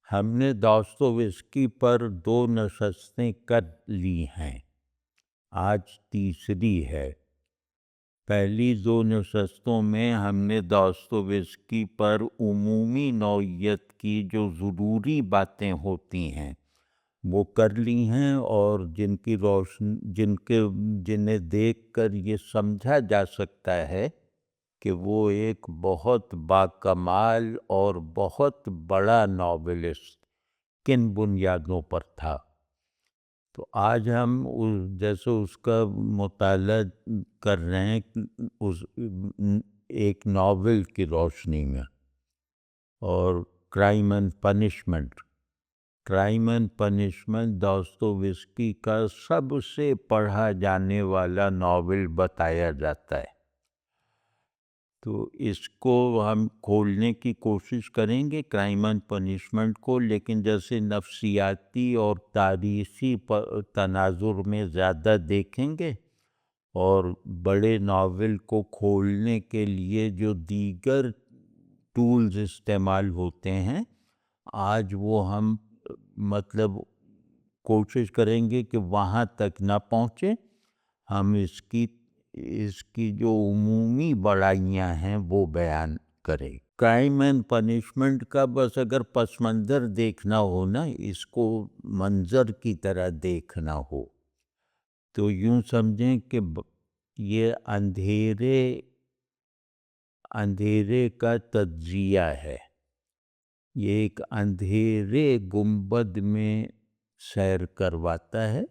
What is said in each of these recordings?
ہم نے داستویسکی پر 2 نشستیں کر لی ہیں، آج تیسری ہے۔ پہلی 2 نشستوں میں ہم نے داستویسکی پر عمومی نوعیت کی جو ضروری باتیں ہوتی ہیں وہ کر لی ہیں، اور جنہیں دیکھ کر یہ سمجھا جا سکتا ہے کہ وہ ایک بہت باکمال اور بہت بڑا ناولسٹ کن بنیادوں پر تھا۔ تو آج ہم جیسے اس کا مطالعہ کر رہے ہیں ایک ناول کی روشنی میں، اور کرائم اینڈ پنشمنٹ داستویسکی کا سب سے پڑھا جانے والا ناول بتایا جاتا ہے۔ تو اس کو ہم کھولنے کی کوشش کریں گے، کرائم اینڈ پنشمنٹ کو، لیکن جیسے نفسیاتی اور تاریخی تناظر میں زیادہ دیکھیں گے، اور بڑے ناول کو کھولنے کے لیے جو دیگر ٹولز استعمال ہوتے ہیں آج وہ ہم کوشش کریں گے کہ وہاں تک نہ پہنچے، ہم اس کی جو عمومی بڑائیاں ہیں وہ بیان کریں۔ کرائم اینڈ پنشمنٹ کا بس اگر پس منظر دیکھنا ہو نا، اس کو منظر کی طرح دیکھنا ہو، تو یوں سمجھیں کہ یہ اندھیرے کا تجزیہ ہے۔ یہ ایک اندھیرے گنبد میں سیر کرواتا ہے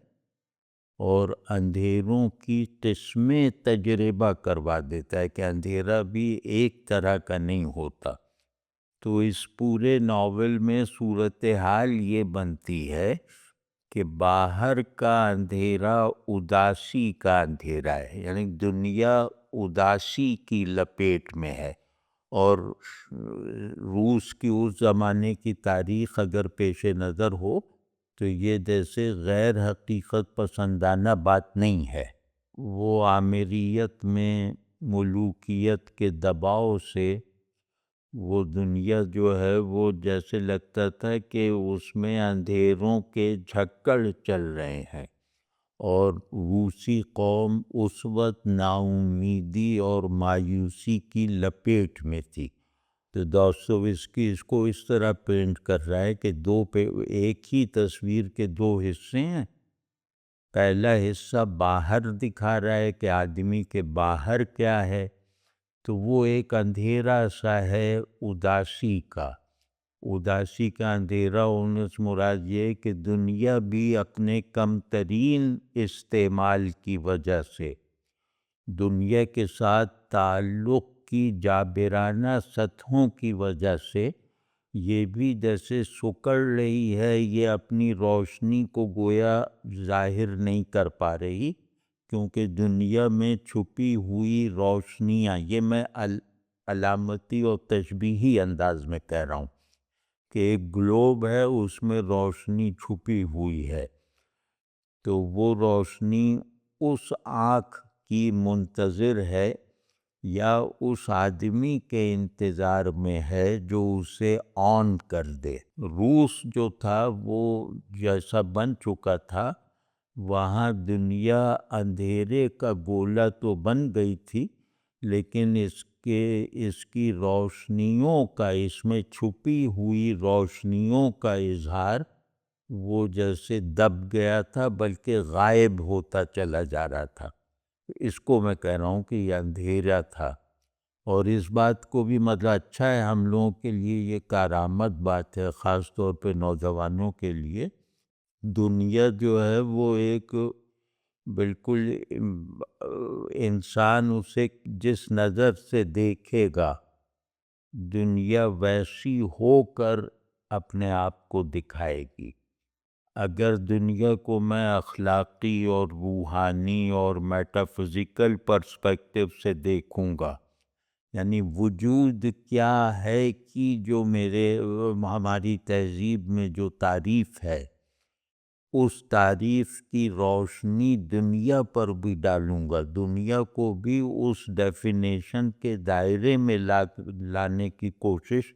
اور اندھیروں کی قسمیں تجربہ کروا دیتا ہے کہ اندھیرا بھی ایک طرح کا نہیں ہوتا۔ تو اس پورے ناول میں صورتحال یہ بنتی ہے کہ باہر کا اندھیرا اداسی کا اندھیرا ہے، یعنی دنیا اداسی کی لپیٹ میں ہے، اور روس کی اس زمانے کی تاریخ اگر پیش نظر ہو تو یہ جیسے غیر حقیقت پسندانہ بات نہیں ہے۔ وہ آمیریت میں ملوکیت کے دباؤ سے وہ دنیا جو ہے وہ جیسے لگتا تھا کہ اس میں اندھیروں کے جھکڑ چل رہے ہیں، اور روسی قوم اس وقت نا امیدی اور مایوسی کی لپیٹ میں تھی۔ تو داستویسکی اس کو اس طرح پینٹ کر رہا ہے کہ ایک ہی تصویر کے 2 حصے ہیں۔ پہلا حصہ باہر دکھا رہا ہے کہ آدمی کے باہر کیا ہے، تو وہ ایک اندھیرا سا ہے اداسی کا اندھیرا ہونے سے مراد یہ کہ دنیا بھی اپنے کم ترین استعمال کی وجہ سے، دنیا کے ساتھ تعلق کی جابرانہ سطحوں کی وجہ سے یہ بھی جیسے سکڑ رہی ہے، یہ اپنی روشنی کو گویا ظاہر نہیں کر پا رہی، کیونکہ دنیا میں چھپی ہوئی روشنیاں، یہ میں علامتی اور تشبیہی انداز میں کہہ رہا ہوں کہ ایک گلوب ہے، اس میں روشنی چھپی ہوئی ہے، تو وہ روشنی اس آنکھ کی منتظر ہے یا اس آدمی کے انتظار میں ہے جو اسے آن کر دے۔ روس جو تھا وہ جیسا بن چکا تھا، وہاں دنیا اندھیرے کا گولہ تو بن گئی تھی، لیکن اس کی روشنیوں کا، اس میں چھپی ہوئی روشنیوں کا اظہار وہ جیسے دب گیا تھا، بلکہ غائب ہوتا چلا جا رہا تھا۔ اس کو میں کہہ رہا ہوں کہ یہ اندھیرا تھا، اور اس بات کو بھی اچھا ہے، ہم لوگوں کے لیے یہ کارآمد بات ہے، خاص طور پہ نوجوانوں کے لیے۔ دنیا جو ہے وہ ایک بالکل انسان اسے جس نظر سے دیکھے گا، دنیا ویسی ہو کر اپنے آپ کو دکھائے گی۔ اگر دنیا کو میں اخلاقی اور روحانی اور میٹافزیکل پرسپیکٹو سے دیکھوں گا، یعنی وجود کیا ہے کہ جو ہماری تہذیب میں جو تعریف ہے، اس تعریف کی روشنی دنیا پر بھی ڈالوں گا، دنیا کو بھی اس ڈیفینیشن کے دائرے میں لانے کی کوشش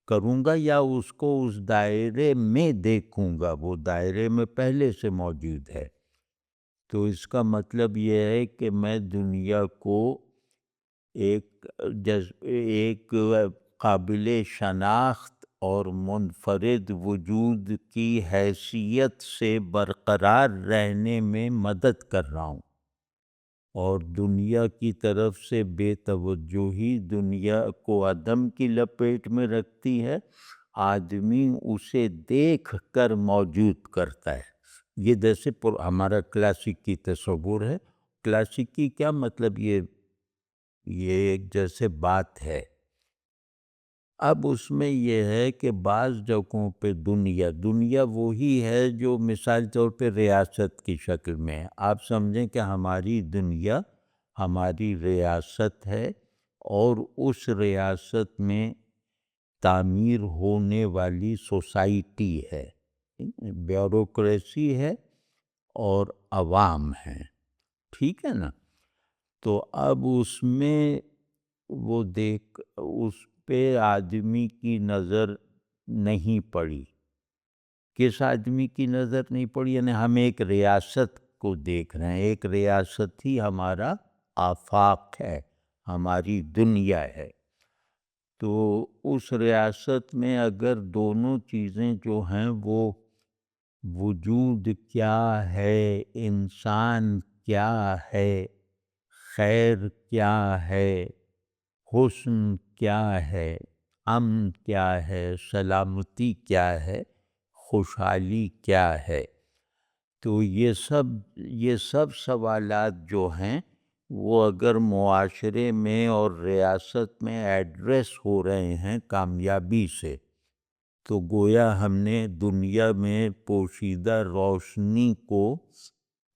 کروں گا یا اس کو اس دائرے میں دیکھوں گا، وہ دائرے میں پہلے سے موجود ہے۔ تو اس کا مطلب یہ ہے کہ میں دنیا کو ایک قابل شناخت اور منفرد وجود کی حیثیت سے برقرار رہنے میں مدد کر رہا ہوں، اور دنیا کی طرف سے بے توجہی دنیا کو عدم کی لپیٹ میں رکھتی ہے، آدمی اسے دیکھ کر موجود کرتا ہے۔ یہ جیسے ہمارا کلاسیکی تصور ہے۔ کلاسیکی کیا مطلب؟ یہ ایک جیسے بات ہے۔ اب اس میں یہ ہے کہ بعض جگہوں پہ دنیا وہی ہے جو مثال طور پہ ریاست کی شکل میں ہے۔ آپ سمجھیں کہ ہماری دنیا ہماری ریاست ہے، اور اس ریاست میں تعمیر ہونے والی سوسائٹی ہے، بیوروکریسی ہے اور عوام ہیں، ٹھیک ہے نا؟ تو اب اس میں وہ اس پہ آدمی کی نظر نہیں پڑی۔ کس آدمی کی نظر نہیں پڑی؟ یعنی ہم ایک ریاست کو دیکھ رہے ہیں، ایک ریاست ہی ہمارا آفاق ہے، ہماری دنیا ہے۔ تو اس ریاست میں اگر دونوں چیزیں جو ہیں وہ وجود کیا ہے، انسان کیا ہے، خیر کیا ہے، حسن کیا ہے، امن کیا ہے، سلامتی کیا ہے، خوشحالی کیا ہے، تو یہ سب سوالات جو ہیں وہ اگر معاشرے میں اور ریاست میں ایڈریس ہو رہے ہیں کامیابی سے، تو گویا ہم نے دنیا میں پوشیدہ روشنی کو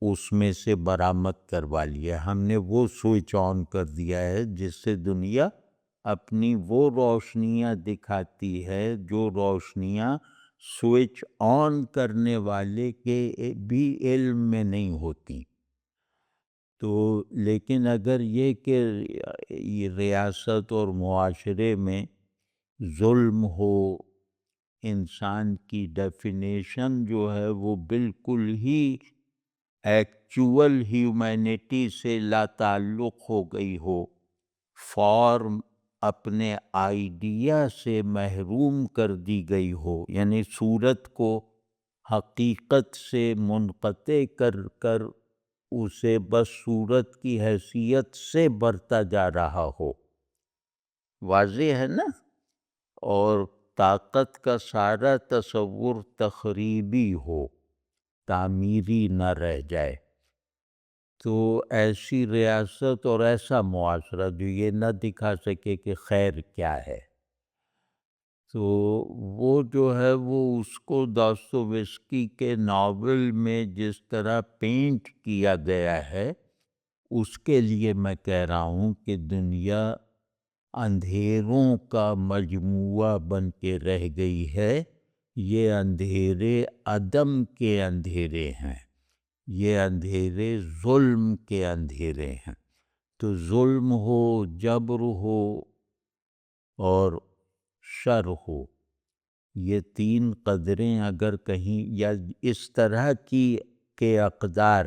اس میں سے برآمد کروا لیا، ہم نے وہ سوئچ آن کر دیا ہے جس سے دنیا اپنی وہ روشنیاں دکھاتی ہے جو روشنیاں سوئچ آن کرنے والے کے بھی علم میں نہیں ہوتی۔ تو لیکن اگر یہ کہ یہ ریاست اور معاشرے میں ظلم ہو، انسان کی ڈیفینیشن جو ہے وہ بالکل ہی ایکچول ہیومینٹی سے لا تعلق ہو گئی ہو، فارم اپنے آئیڈیا سے محروم کر دی گئی ہو، یعنی صورت کو حقیقت سے منقطع کر کر اسے بس صورت کی حیثیت سے برتا جا رہا ہو، واضح ہے نا؟ اور طاقت کا سارا تصور تخریبی ہو، تعمیری نہ رہ جائے، تو ایسی ریاست اور ایسا معاشرہ جو یہ نہ دکھا سکے کہ خیر کیا ہے، تو وہ جو ہے وہ اس کو داستویسکی کے ناول میں جس طرح پینٹ کیا گیا ہے، اس کے لیے میں کہہ رہا ہوں کہ دنیا اندھیروں کا مجموعہ بن کے رہ گئی ہے۔ یہ اندھیرے عدم کے اندھیرے ہیں، یہ اندھیرے ظلم کے اندھیرے ہیں۔ تو ظلم ہو، جبر ہو اور شر ہو، یہ تین قدریں اگر کہیں یا اس طرح کی کے اقدار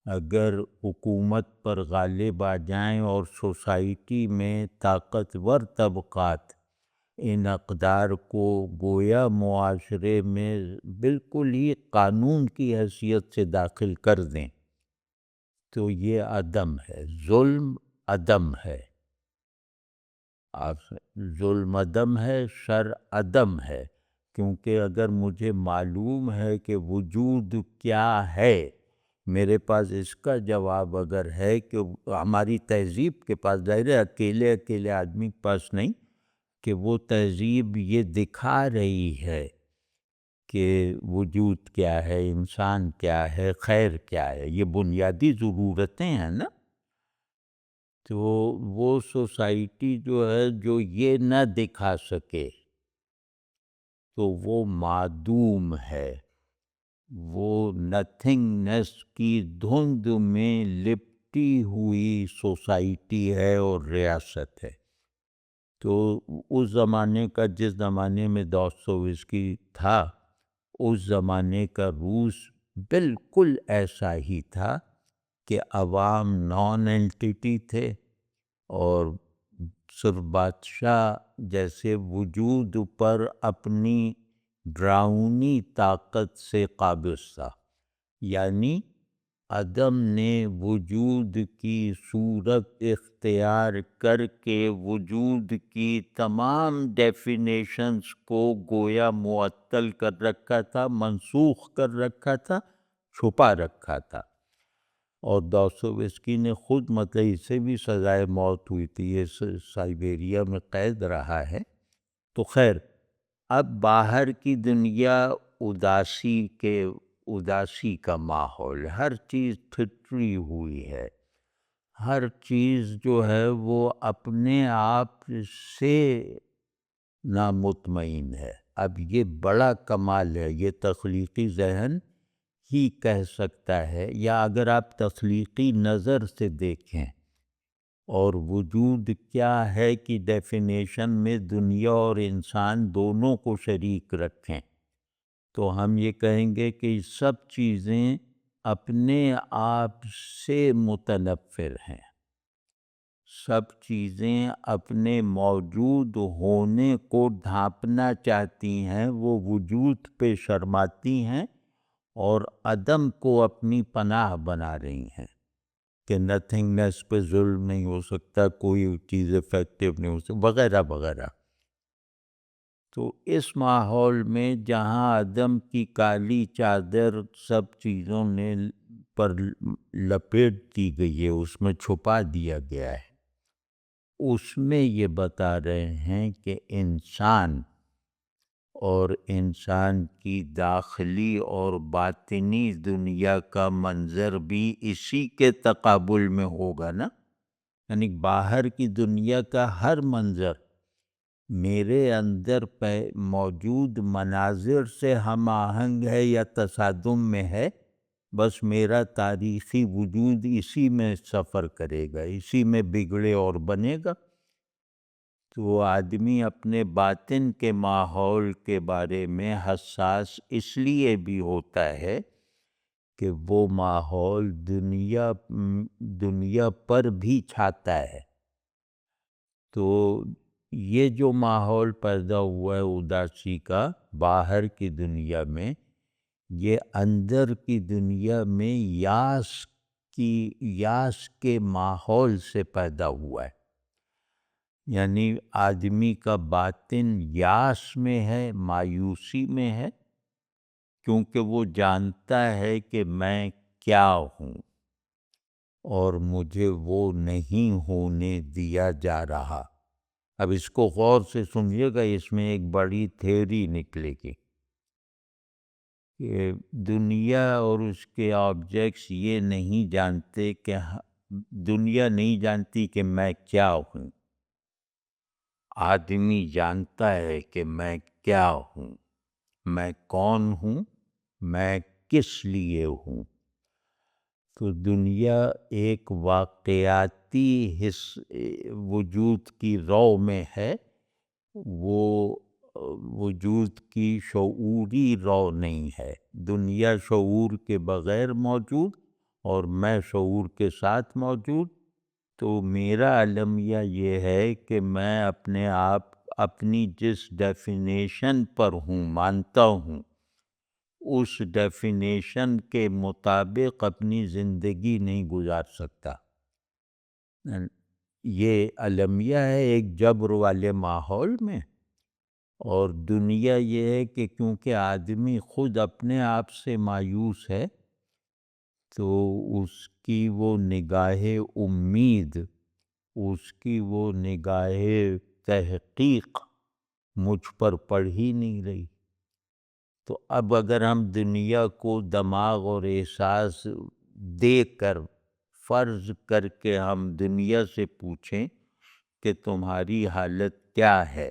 اگر حکومت پر غالب آ جائیں اور سوسائٹی میں طاقتور طبقات ان اقدار کو گویا معاشرے میں بالکل ہی قانون کی حیثیت سے داخل کر دیں، تو یہ عدم ہے، ظلم عدم ہے، ظلم عدم ہے، شر عدم ہے، کیونکہ اگر مجھے معلوم ہے کہ وجود کیا ہے، میرے پاس اس کا جواب اگر ہے کہ ہماری تہذیب کے پاس، ظاہر ہے اکیلے آدمی کے پاس نہیں، کہ وہ تہذیب یہ دکھا رہی ہے کہ وجود کیا ہے، انسان کیا ہے، خیر کیا ہے، یہ بنیادی ضرورتیں ہیں نا، تو وہ سوسائٹی جو ہے جو یہ نہ دکھا سکے تو وہ معدوم ہے، وہ نتھنگنس کی دھند میں لپٹی ہوئی سوسائٹی ہے اور ریاست ہے۔ تو اس زمانے کا، جس زمانے میں دوستویسکی تھا، اس زمانے کا روس بالکل ایسا ہی تھا کہ عوام نان اینٹیٹی تھے، اور صرف بادشاہ جیسے وجود پر اپنی ڈراؤنی طاقت سے قابض تھا، یعنی عدم نے وجود کی صورت اختیار کر کے وجود کی تمام ڈیفینیشنز کو گویا معطل کر رکھا تھا، منسوخ کر رکھا تھا، چھپا رکھا تھا۔ اور دوستویسکی نے خود، مطلب اس سے بھی سزائے موت ہوئی تھی، یہ سائبیریا میں قید رہا ہے۔ تو خیر، اب باہر کی دنیا اداسی کا ماحول، ہر چیز پھٹری ہوئی ہے، ہر چیز جو ہے وہ اپنے آپ سے نامطمئن ہے۔ اب یہ بڑا کمال ہے، یہ تخلیقی ذہن ہی کہہ سکتا ہے، یا اگر آپ تخلیقی نظر سے دیکھیں اور وجود کیا ہے کی ڈیفینیشن میں دنیا اور انسان دونوں کو شریک رکھیں، تو ہم یہ کہیں گے کہ سب چیزیں اپنے آپ سے متنفر ہیں، سب چیزیں اپنے موجود ہونے کو ڈھانپنا چاہتی ہیں، وہ وجود پہ شرماتی ہیں اور عدم کو اپنی پناہ بنا رہی ہیں کہ نتھنگنیس پہ ظلم نہیں ہو سکتا، کوئی چیز افیکٹو نہیں ہو سکتا، وغیرہ وغیرہ۔ تو اس ماحول میں جہاں عدم کی کالی چادر سب چیزوں نے پر لپیٹ دی گئی ہے، اس میں چھپا دیا گیا ہے، اس میں یہ بتا رہے ہیں کہ انسان اور انسان کی داخلی اور باطنی دنیا کا منظر بھی اسی کے تقابل میں ہوگا نا، یعنی باہر کی دنیا کا ہر منظر میرے اندر موجود مناظر سے ہم آہنگ ہے یا تصادم میں ہے، بس میرا تاریخی وجود اسی میں سفر کرے گا، اسی میں بگڑے اور بنے گا۔ تو آدمی اپنے باطن کے ماحول کے بارے میں حساس اس لیے بھی ہوتا ہے کہ وہ ماحول دنیا پر بھی چھاتا ہے۔ تو یہ جو ماحول پیدا ہوا ہے اداسی کا باہر کی دنیا میں، یہ اندر کی دنیا میں یاس کے ماحول سے پیدا ہوا ہے، یعنی آدمی کا باطن یاس میں ہے، مایوسی میں ہے، کیونکہ وہ جانتا ہے کہ میں کیا ہوں اور مجھے وہ نہیں ہونے دیا جا رہا۔ اب اس کو غور سے سمجھے گا، اس میں ایک بڑی تھیوری نکلے گی کہ دنیا اور اس کے آبجیکٹس یہ نہیں جانتے کہ دنیا نہیں جانتی کہ میں کیا ہوں، آدمی جانتا ہے کہ میں کیا ہوں، میں کون ہوں، میں کس لیے ہوں۔ تو دنیا ایک واقعاتی وجود کی رو میں ہے، وہ وجود کی شعوری رو نہیں ہے۔ دنیا شعور کے بغیر موجود اور میں شعور کے ساتھ موجود۔ تو میرا المیہ یہ ہے کہ میں اپنے آپ اپنی جس ڈیفینیشن پر ہوں، مانتا ہوں، اس ڈیفینیشن کے مطابق اپنی زندگی نہیں گزار سکتا۔ یہ المیہ ہے ایک جبر والے ماحول میں، اور دنیا یہ ہے کہ کیونکہ آدمی خود اپنے آپ سے مایوس ہے، تو اس کی وہ نگاہ امید، اس کی وہ نگاہ تحقیق مجھ پر پڑ ہی نہیں رہی۔ تو اب اگر ہم دنیا کو دماغ اور احساس دے کر فرض کر کے ہم دنیا سے پوچھیں کہ تمہاری حالت کیا ہے،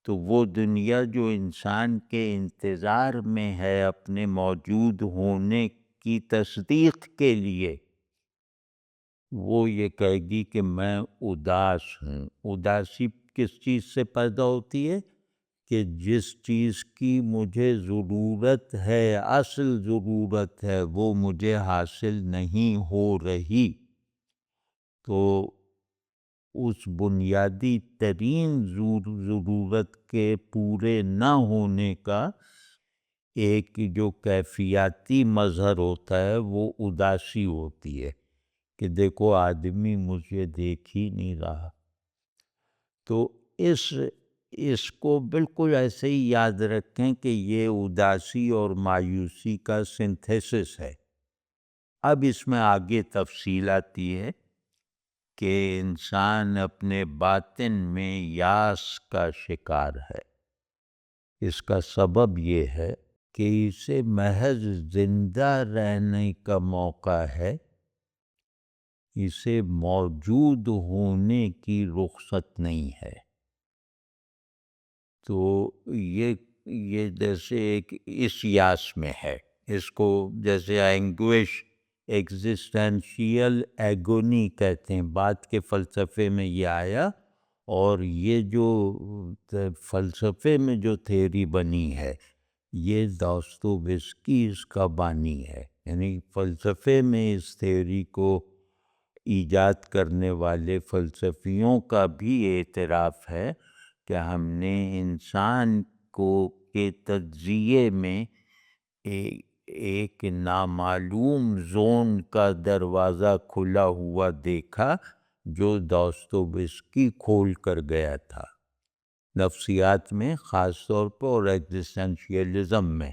تو وہ دنیا جو انسان کے انتظار میں ہے اپنے موجود ہونے کی تصدیق کے لیے، وہ یہ کہے گی کہ میں اداس ہوں۔ اداسی کس چیز سے پیدا ہوتی ہے کہ جس چیز کی مجھے ضرورت ہے، اصل ضرورت ہے، وہ مجھے حاصل نہیں ہو رہی، تو اس بنیادی ترین ضرورت کے پورے نہ ہونے کا ایک جو کیفیاتی مظہر ہوتا ہے وہ اداسی ہوتی ہے کہ دیکھو آدمی مجھے دیکھ ہی نہیں رہا. تو اس کو بالکل ایسے ہی یاد رکھیں کہ یہ اداسی اور مایوسی کا سنتھیسس ہے. اب اس میں آگے تفصیل آتی ہے کہ انسان اپنے باطن میں یاس کا شکار ہے. اس کا سبب یہ ہے کہ اسے محض زندہ رہنے کا موقع ہے، اسے موجود ہونے کی رخصت نہیں ہے. تو یہ جیسے ایک اس یاس میں ہے، اس کو جیسے اینگوش ایگزسٹینشیل ایگونی کہتے ہیں. بعد کے فلسفے میں یہ آیا، اور یہ جو فلسفے میں جو تھیوری بنی ہے یہ داستویوسکی اس کا بانی ہے. یعنی فلسفے میں اس تھیوری کو ایجاد کرنے والے فلسفیوں کا بھی اعتراف ہے کہ ہم نے انسان کو کے تجزیے میں ایک نامعلوم زون کا دروازہ کھلا ہوا دیکھا جو داستویوسکی کھول کر گیا تھا نفسیات میں خاص طور پر اور ایگزسٹینشیلزم میں.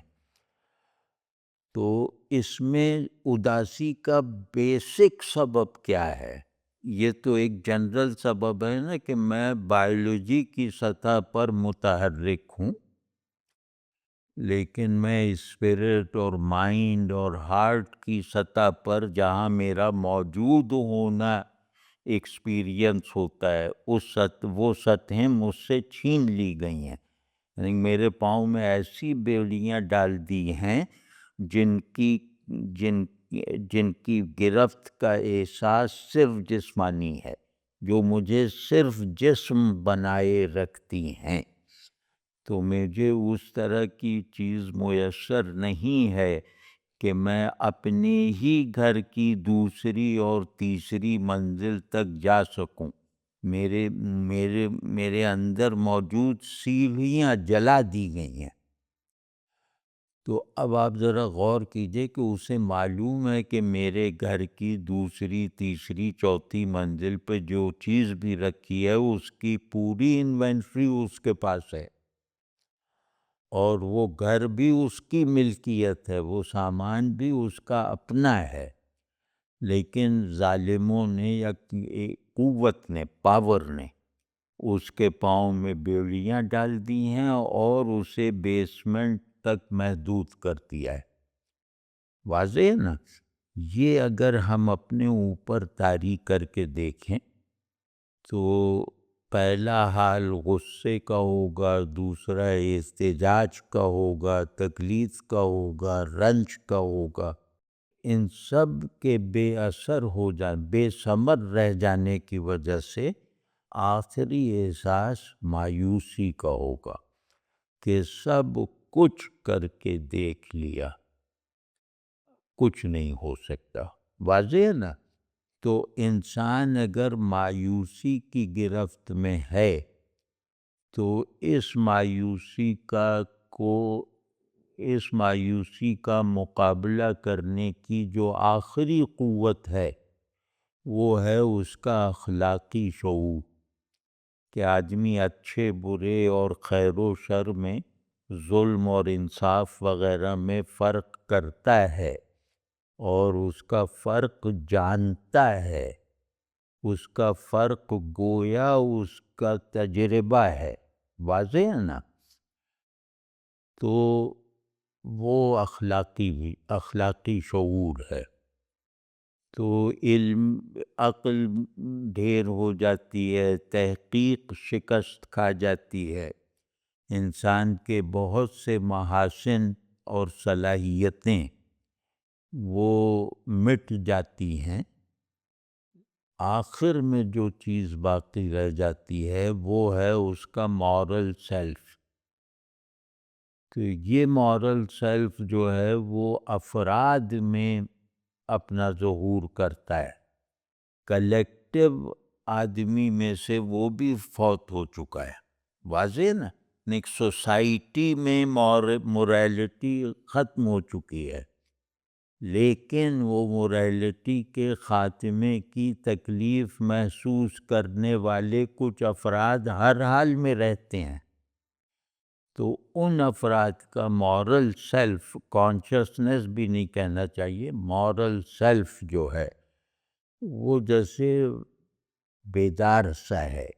تو اس میں اداسی کا بیسک سبب کیا ہے؟ یہ تو ایک جنرل سبب ہے نا کہ میں بائیولوجی کی سطح پر متحرک ہوں، لیکن میں اسپرٹ اور مائنڈ اور ہارٹ کی سطح پر جہاں میرا موجود ہونا ایکسپیرینس ہوتا ہے وہ سطحیں مجھ سے چھین لی گئی ہیں. یعنی میرے پاؤں میں ایسی بیڑیاں ڈال دی ہیں جن کی گرفت کا احساس صرف جسمانی ہے، جو مجھے صرف جسم بنائے رکھتی ہیں. تو مجھے اس طرح کی چیز میسر نہیں ہے کہ میں اپنے ہی گھر کی دوسری اور تیسری منزل تک جا سکوں. میرے اندر موجود سیڑھیاں جلا دی گئی ہیں. تو اب آپ ذرا غور کیجئے کہ اسے معلوم ہے کہ میرے گھر کی دوسری تیسری چوتھی منزل پہ جو چیز بھی رکھی ہے اس کی پوری انوینٹری اس کے پاس ہے، اور وہ گھر بھی اس کی ملکیت ہے، وہ سامان بھی اس کا اپنا ہے. لیکن ظالموں نے یا قوت نے، پاور نے اس کے پاؤں میں بیڑیاں ڈال دی ہیں اور اسے بیسمنٹ تک محدود کر دیا ہے. واضح ہے نا؟ یہ اگر ہم اپنے اوپر طاری کر کے دیکھیں تو پہلا حال غصے کا ہوگا، دوسرا احتجاج کا ہوگا، تکلیف کا ہوگا، رنج کا ہوگا. ان سب کے بے اثر ہو جانے، بے ثمر رہ جانے کی وجہ سے آخری احساس مایوسی کا ہوگا کہ سب کچھ کر کے دیکھ لیا، کچھ نہیں ہو سکتا. واضح ہے نا؟ تو انسان اگر مایوسی کی گرفت میں ہے تو اس مایوسی کا مقابلہ کرنے کی جو آخری قوت ہے وہ ہے اس کا اخلاقی شعور، کہ آدمی اچھے برے اور خیر و شر میں، ظلم اور انصاف وغیرہ میں فرق کرتا ہے اور اس کا فرق جانتا ہے. اس کا فرق گویا اس کا تجربہ ہے. واضح ہے نا؟ تو وہ اخلاقی شعور ہے. تو عقل ڈھیر ہو جاتی ہے، تحقیق شکست کھا جاتی ہے، انسان کے بہت سے محاسن اور صلاحیتیں وہ مٹ جاتی ہیں. آخر میں جو چیز باقی رہ جاتی ہے وہ ہے اس کا مورل سیلف. تو یہ مورل سیلف جو ہے وہ افراد میں اپنا ظہور کرتا ہے. کلیکٹیو آدمی میں سے وہ بھی فوت ہو چکا ہے. واضح نا. ایک سوسائٹی میں موریلٹی ختم ہو چکی ہے، لیکن وہ موریلٹی کے خاتمے کی تکلیف محسوس کرنے والے کچھ افراد ہر حال میں رہتے ہیں. تو ان افراد کا مورل سیلف، کانشسنس بھی نہیں کہنا چاہیے، مورل سیلف جو ہے وہ جیسے بیدار سا ہے،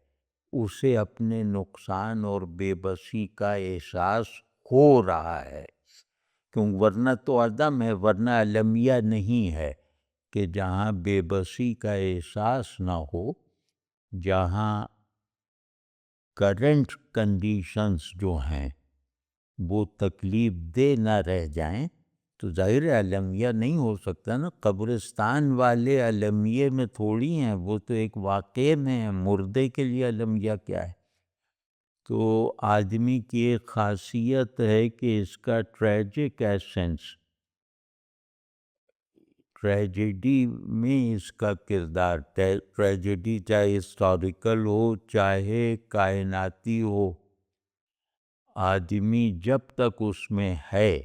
اسے اپنے نقصان اور بے بسی کا احساس ہو رہا ہے. کیوں؟ ورنہ تو عدم ہے، ورنہ المیہ نہیں ہے کہ جہاں بے بسی کا احساس نہ ہو، جہاں کرنٹ کنڈیشنز جو ہیں وہ تکلیف دہ نہ رہ جائیں، تو ظاہر المیہ نہیں ہو سکتا نا. قبرستان والے المیہ میں تھوڑی ہیں، وہ تو ایک واقعے میں ہیں. مردے کے لیے المیہ کیا ہے؟ تو آدمی کی ایک خاصیت ہے کہ اس کا ٹریجک ایسنس، ٹریجڈی میں اس کا کردار، ٹریجڈی چاہے ہسٹوریکل ہو چاہے کائناتی ہو، آدمی جب تک اس میں ہے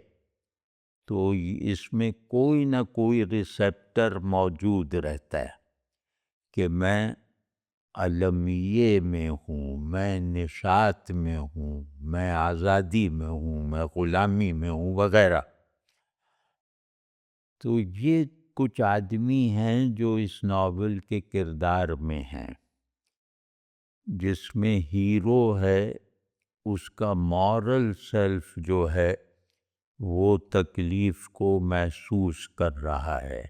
تو اس میں کوئی نہ کوئی ریسیپٹر موجود رہتا ہے کہ میں المیہ میں ہوں، میں نشاط میں ہوں، میں آزادی میں ہوں، میں غلامی میں ہوں وغیرہ. تو یہ کچھ آدمی ہیں جو اس ناول کے کردار میں ہیں. جس میں ہیرو ہے، اس کا مورل سیلف جو ہے وہ تکلیف کو محسوس کر رہا ہے،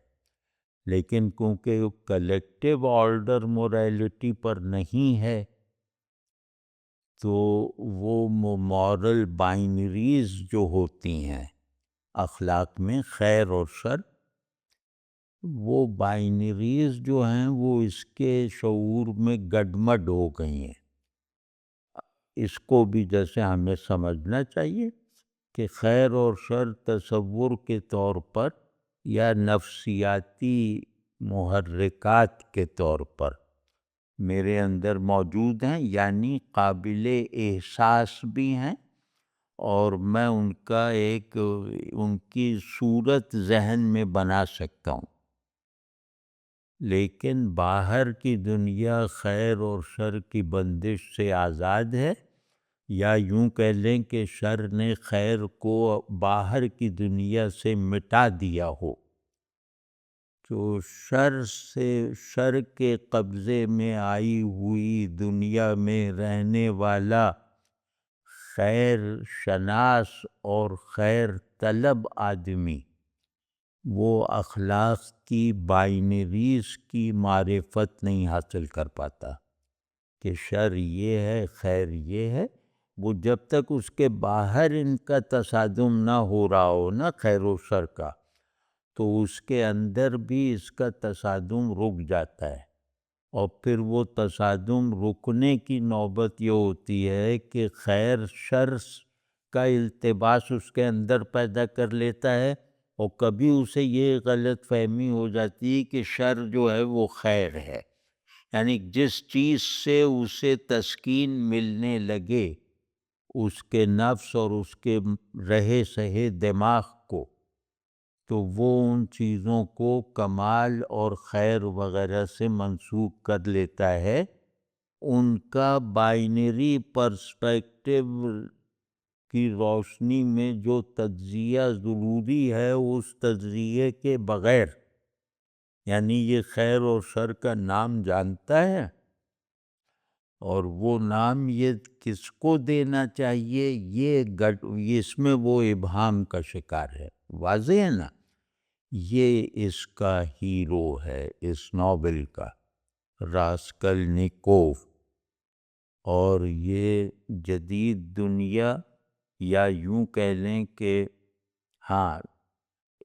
لیکن کیونکہ کلیکٹیو آرڈر موریلٹی پر نہیں ہے تو وہ مورل بائنریز جو ہوتی ہیں اخلاق میں، خیر اور شر، وہ بائنریز جو ہیں وہ اس کے شعور میں گڈمڈ ہو گئی ہیں. اس کو بھی جیسے ہمیں سمجھنا چاہیے کہ خیر اور شر تصور کے طور پر یا نفسیاتی محرکات کے طور پر میرے اندر موجود ہیں، یعنی قابل احساس بھی ہیں، اور میں ان کی صورت ذہن میں بنا سکتا ہوں. لیکن باہر کی دنیا خیر اور شر کی بندش سے آزاد ہے، یا یوں کہہ لیں کہ شر نے خیر کو باہر کی دنیا سے مٹا دیا ہو. تو شر کے قبضے میں آئی ہوئی دنیا میں رہنے والا خیر شناس اور خیر طلب آدمی وہ اخلاق کی بائنریز کی معرفت نہیں حاصل کر پاتا کہ شر یہ ہے خیر یہ ہے. وہ جب تک اس کے باہر ان کا تصادم نہ ہو رہا ہو نا، خیر و شر کا، تو اس کے اندر بھی اس کا تصادم رک جاتا ہے. اور پھر وہ تصادم رکنے کی نوبت یہ ہوتی ہے کہ خیر شر کا التباس اس کے اندر پیدا کر لیتا ہے، اور کبھی اسے یہ غلط فہمی ہو جاتی ہے کہ شر جو ہے وہ خیر ہے. یعنی جس چیز سے اسے تسکین ملنے لگے اس کے نفس اور اس کے رہے سہے دماغ کو، تو وہ ان چیزوں کو کمال اور خیر وغیرہ سے منسوخ کر لیتا ہے. ان کا بائنری پرسپیکٹیو کی روشنی میں جو تجزیہ ضروری ہے، اس تجزیے کے بغیر، یعنی یہ خیر اور شر کا نام جانتا ہے، اور وہ نام یہ کس کو دینا چاہیے، اس میں وہ ابہام کا شکار ہے. واضح ہے نا. یہ اس کا ہیرو ہے اس ناول کا، راسکلنیکوف. اور یہ جدید دنیا، یا یوں کہہ لیں کہ ہاں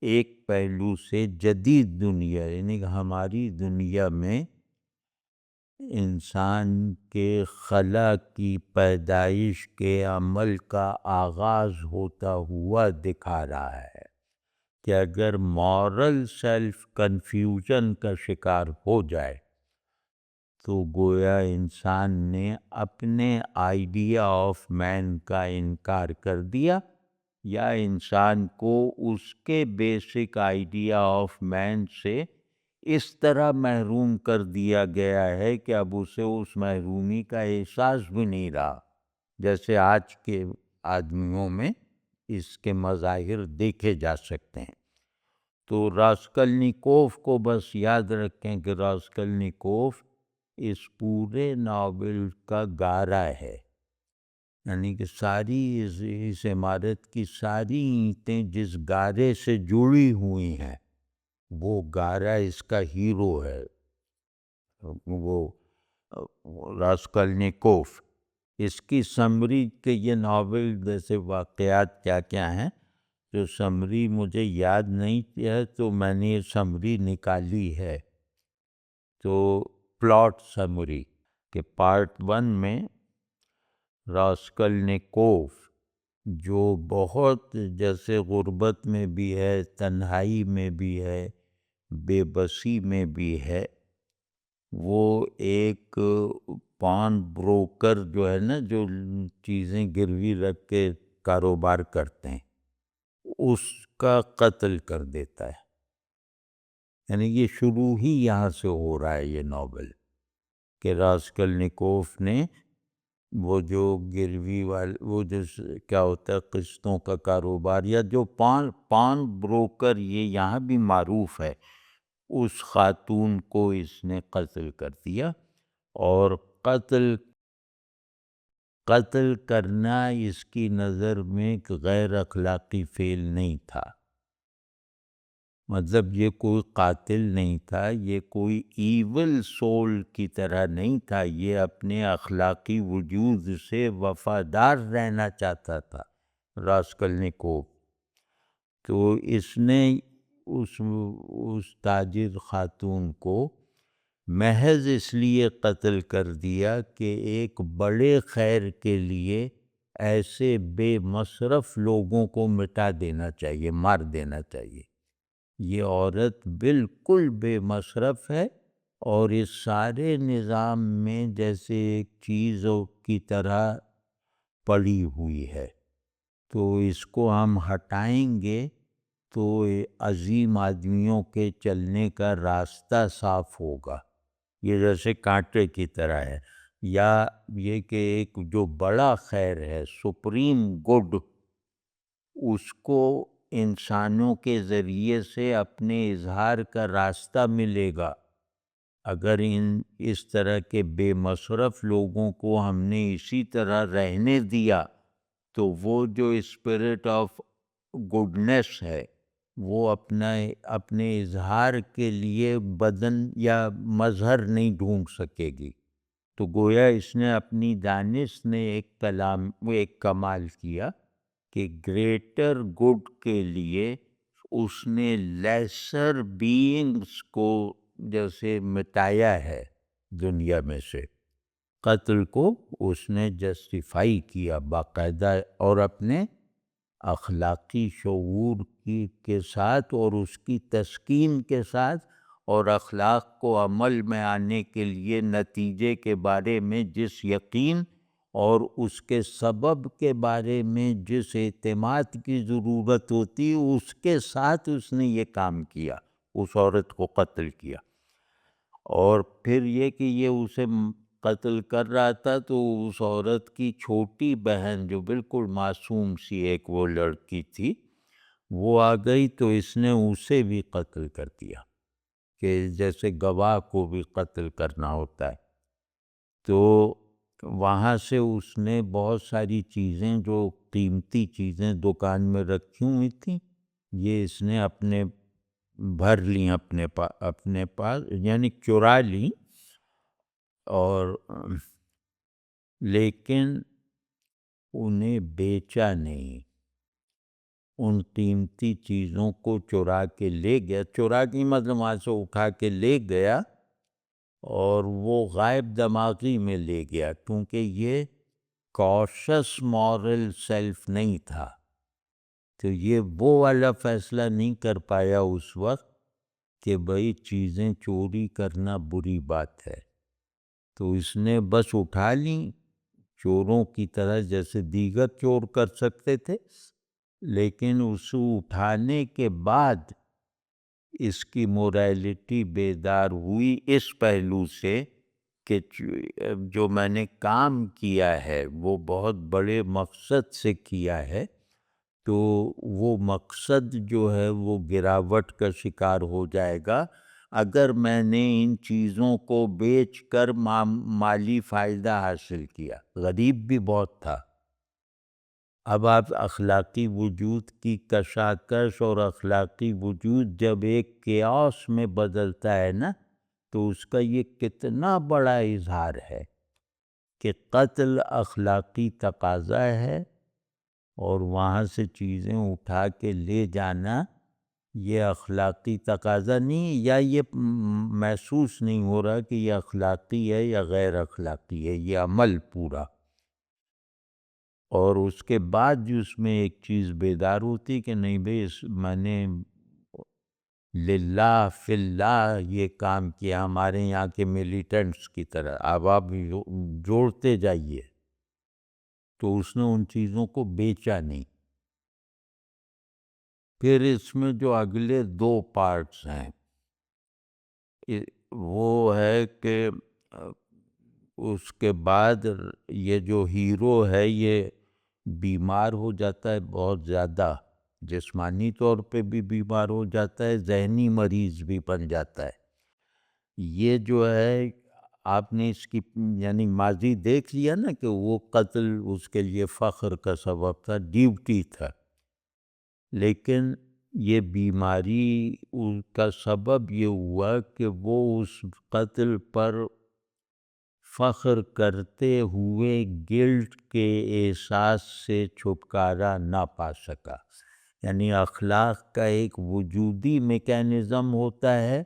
ایک پہلو سے جدید دنیا، یعنی ہماری دنیا میں انسان کے خلا کی پیدائش کے عمل کا آغاز ہوتا ہوا دکھا رہا ہے کہ اگر مورل سیلف کنفیوژن کا شکار ہو جائے تو گویا انسان نے اپنے آئیڈیا آف مین کا انکار کر دیا، یا انسان کو اس کے بیسک آئیڈیا آف مین سے اس طرح محروم کر دیا گیا ہے کہ اب اسے اس محرومی کا احساس بھی نہیں رہا، جیسے آج کے آدمیوں میں اس کے مظاہر دیکھے جا سکتے ہیں۔ تو راسکلنیکوف کو بس یاد رکھیں کہ راسکلنیکوف اس پورے ناول کا گارہ ہے، یعنی کہ ساری اس عمارت کی ساری اینٹیں جس گارے سے جڑی ہوئی ہیں وہ گارہ اس کا ہیرو ہے، وہ راسکلنیکوف۔ اس کی سمری کہ یہ ناول جیسے واقعات کیا کیا ہیں، جو سمری مجھے یاد نہیں ہے تو میں نے یہ سمری نکالی ہے، تو پلاٹ سمری کہ پارٹ 1 میں راسکلنیکوف جو بہت جیسے غربت میں بھی ہے، تنہائی میں بھی ہے، بے بسی میں بھی ہے، وہ ایک پان بروکر جو ہے نا، جو چیزیں گروی رکھ کے کاروبار کرتے ہیں، اس کا قتل کر دیتا ہے۔ یعنی یہ شروع ہی یہاں سے ہو رہا ہے یہ ناول کہ راسکلنیکوف نے وہ جو گروی وہ جو کیا ہوتا ہے قسطوں کا کاروبار، یا جو پان بروکر یہ یہاں بھی معروف ہے، اس خاتون کو اس نے قتل کر دیا، اور قتل کرنا اس کی نظر میں ایک غیر اخلاقی فعل نہیں تھا، مطلب یہ کوئی قاتل نہیں تھا، یہ کوئی ایول سول کی طرح نہیں تھا، یہ اپنے اخلاقی وجود سے وفادار رہنا چاہتا تھا راسکلنیکوف۔ تو اس نے اس تاجر خاتون کو محض اس لیے قتل کر دیا کہ ایک بڑے خیر کے لیے ایسے بے مصرف لوگوں کو مٹا دینا چاہیے، مار دینا چاہیے۔ یہ عورت بالکل بے مصرف ہے اور اس سارے نظام میں جیسے ایک چیز کی طرح پڑی ہوئی ہے، تو اس کو ہم ہٹائیں گے تو عظیم آدمیوں کے چلنے کا راستہ صاف ہوگا، یہ جیسے کانٹے کی طرح ہے، یا یہ کہ ایک جو بڑا خیر ہے، سپریم گڈ، اس کو انسانوں کے ذریعے سے اپنے اظہار کا راستہ ملے گا۔ اگر اس طرح کے بے مصرف لوگوں کو ہم نے اسی طرح رہنے دیا تو وہ جو اسپرٹ آف گڈنس ہے وہ اپنے اظہار کے لیے بدن یا مظہر نہیں ڈھونڈ سکے گی۔ تو گویا اس نے اپنی دانش نے ایک کمال کیا کہ گریٹر گڈ کے لیے اس نے لیسر بینگز کو جیسے مٹایا ہے دنیا میں سے، قتل کو اس نے جسٹیفائی کیا باقاعدہ، اور اپنے اخلاقی شعور کے ساتھ اور اس کی تسکین کے ساتھ، اور اخلاق کو عمل میں آنے کے لیے نتیجے کے بارے میں جس یقین اور اس کے سبب کے بارے میں جس اعتماد کی ضرورت ہوتی اس کے ساتھ اس نے یہ کام کیا، اس عورت کو قتل کیا۔ اور پھر یہ کہ یہ اسے قتل کر رہا تھا تو اس عورت کی چھوٹی بہن جو بالکل معصوم سی ایک وہ لڑکی تھی وہ آ گئی تو اس نے اسے بھی قتل کر دیا، کہ جیسے گواہ کو بھی قتل کرنا ہوتا ہے۔ تو وہاں سے اس نے بہت ساری چیزیں جو قیمتی چیزیں دکان میں رکھی ہوئی تھیں یہ اس نے بھر لیں اپنے پاس، یعنی چرا لیں، اور لیکن انہیں بیچا نہیں، ان قیمتی چیزوں کو چرا کے لے گیا، چرا کی مطلب وہاں سے اٹھا کے لے گیا، اور وہ غائب دماغی میں لے گیا، کیونکہ یہ کاشس مورل سیلف نہیں تھا، تو یہ وہ والا فیصلہ نہیں کر پایا اس وقت کہ بھئی چیزیں چوری کرنا بری بات ہے، تو اس نے بس اٹھا لیں چوروں کی طرح، جیسے دیگر چور کر سکتے تھے، لیکن اسے اٹھانے کے بعد اس کی موریلٹی بیدار ہوئی اس پہلو سے کہ جو میں نے کام کیا ہے وہ بہت بڑے مقصد سے کیا ہے، تو وہ مقصد جو ہے وہ گراوٹ کا شکار ہو جائے گا اگر میں نے ان چیزوں کو بیچ کر مالی فائدہ حاصل کیا۔ غریب بھی بہت تھا۔ اب آپ اخلاقی وجود کی کشاکش اور اخلاقی وجود جب ایک کیاس میں بدلتا ہے نا، تو اس کا یہ کتنا بڑا اظہار ہے کہ قتل اخلاقی تقاضا ہے، اور وہاں سے چیزیں اٹھا کے لے جانا یہ اخلاقی تقاضا نہیں، یا یہ محسوس نہیں ہو رہا کہ یہ اخلاقی ہے یا غیر اخلاقی ہے، یہ عمل پورا۔ اور اس کے بعد جو اس میں ایک چیز بیدار ہوتی کہ نہیں بھئی میں نے للہ فی اللہ یہ کام کیا، ہمارے یہاں کے ملیٹنٹس کی طرح، اب آپ جوڑتے جائیے، تو اس نے ان چیزوں کو بیچا نہیں۔ پھر اس میں جو اگلے دو پارٹس ہیں وہ ہے کہ اس کے بعد یہ جو ہیرو ہے یہ بیمار ہو جاتا ہے بہت زیادہ، جسمانی طور پہ بھی بیمار ہو جاتا ہے، ذہنی مریض بھی بن جاتا ہے۔ یہ جو ہے آپ نے اس کی یعنی ماضی دیکھ لیا نا کہ وہ قتل اس کے لیے فخر کا سبب تھا، ڈیوٹی تھا، لیکن یہ بیماری کا سبب یہ ہوا کہ وہ اس قتل پر فخر کرتے ہوئے گلٹ کے احساس سے چھٹکارا نہ پا سکا۔ یعنی اخلاق کا ایک وجودی میکینزم ہوتا ہے،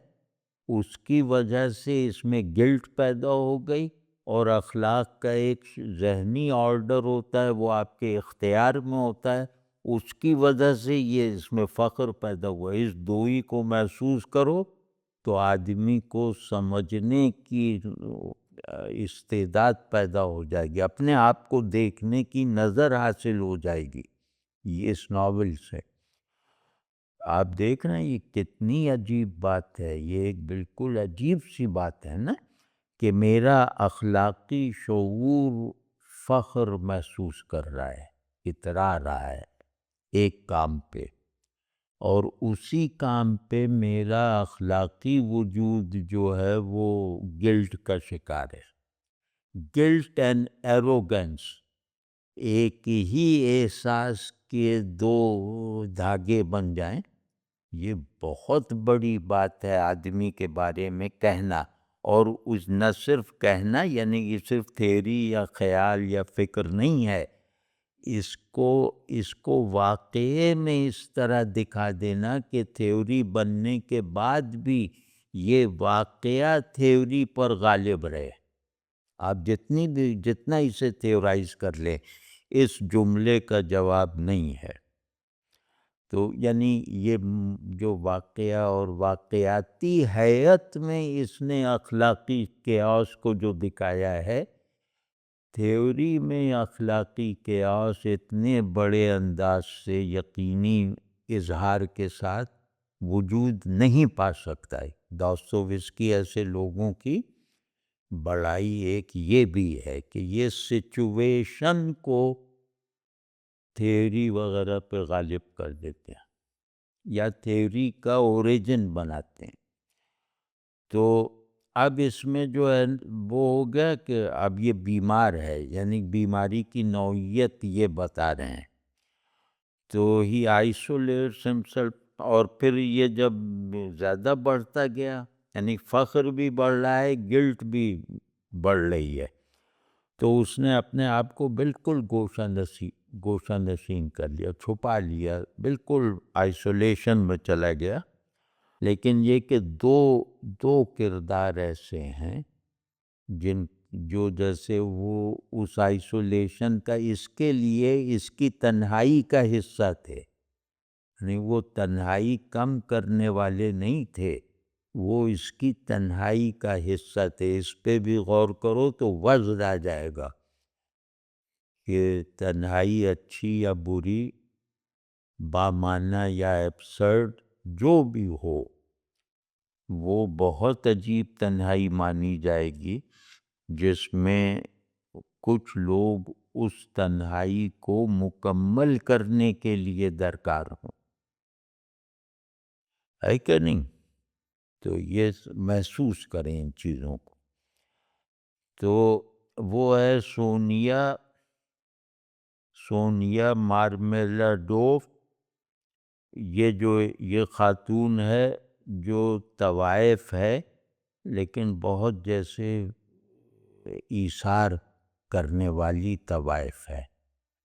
اس کی وجہ سے اس میں گلٹ پیدا ہو گئی، اور اخلاق کا ایک ذہنی آرڈر ہوتا ہے، وہ آپ کے اختیار میں ہوتا ہے، اس کی وجہ سے یہ اس میں فخر پیدا ہوا۔ اس دوئی کو محسوس کرو تو آدمی کو سمجھنے کی استعداد پیدا ہو جائے گی، اپنے آپ کو دیکھنے کی نظر حاصل ہو جائے گی۔ یہ اس ناول سے آپ دیکھ رہے ہیں یہ کتنی عجیب بات ہے، یہ ایک بالکل عجیب سی بات ہے نا کہ میرا اخلاقی شعور فخر محسوس کر رہا ہے، اترا رہا ہے ایک کام پہ، اور اسی کام پہ میرا اخلاقی وجود جو ہے وہ گلٹ کا شکار ہے۔ گلٹ اینڈ ایروگنس ایک ہی احساس کے دو دھاگے بن جائیں، یہ بہت بڑی بات ہے آدمی کے بارے میں کہنا، اور اس نہ صرف کہنا یعنی یہ صرف تھیوری یا خیال یا فکر نہیں ہے، اس کو واقعے میں اس طرح دکھا دینا کہ تھیوری بننے کے بعد بھی یہ واقعہ تھیوری پر غالب رہے۔ آپ جتنا اسے تھیورائز کر لیں اس جملے کا جواب نہیں ہے۔ تو یعنی یہ جو واقعہ اور واقعاتی حیت میں اس نے اخلاقی قیاس کو جو دکھایا ہے، تھیوری میں اخلاقی قیاس اتنے بڑے انداز سے یقینی اظہار کے ساتھ وجود نہیں پا سکتا ہے۔ داستویسکی ایسے لوگوں کی بڑائی ایک یہ بھی ہے کہ یہ سچویشن کو تھیوری وغیرہ پہ غالب کر دیتے ہیں یا تھیوری کا اوریجن بناتے ہیں۔ تو اب اس میں جو ہے وہ ہو گیا کہ اب یہ بیمار ہے، یعنی بیماری کی نوعیت یہ بتا رہے ہیں، تو ہی آئسولیٹس ہمسیلف، اور پھر یہ جب زیادہ بڑھتا گیا یعنی فخر بھی بڑھ رہا ہے، گلٹ بھی بڑھ رہی ہے، تو اس نے اپنے آپ کو بالکل گوشہ نشین کر لیا، چھپا لیا، بالکل آئسولیشن میں چلا گیا۔ لیکن یہ کہ دو کردار ایسے ہیں جن جو جیسے وہ اس آئسولیشن کا اس کے لیے اس کی تنہائی کا حصہ تھے، یعنی وہ تنہائی کم کرنے والے نہیں تھے، وہ اس کی تنہائی کا حصہ تھے۔ اس پہ بھی غور کرو تو وزن آ جائے گا کہ تنہائی اچھی یا بری، بامعنی یا ایبسرڈ، جو بھی ہو، وہ بہت عجیب تنہائی مانی جائے گی جس میں کچھ لوگ اس تنہائی کو مکمل کرنے کے لیے درکار ہوں، ہے کہ نہیں؟ تو یہ محسوس کریں ان چیزوں کو۔ تو وہ ہے سونیا مارمیلاڈوف، یہ خاتون ہے جو طوائف ہے لیکن بہت جیسے ایثار کرنے والی طوائف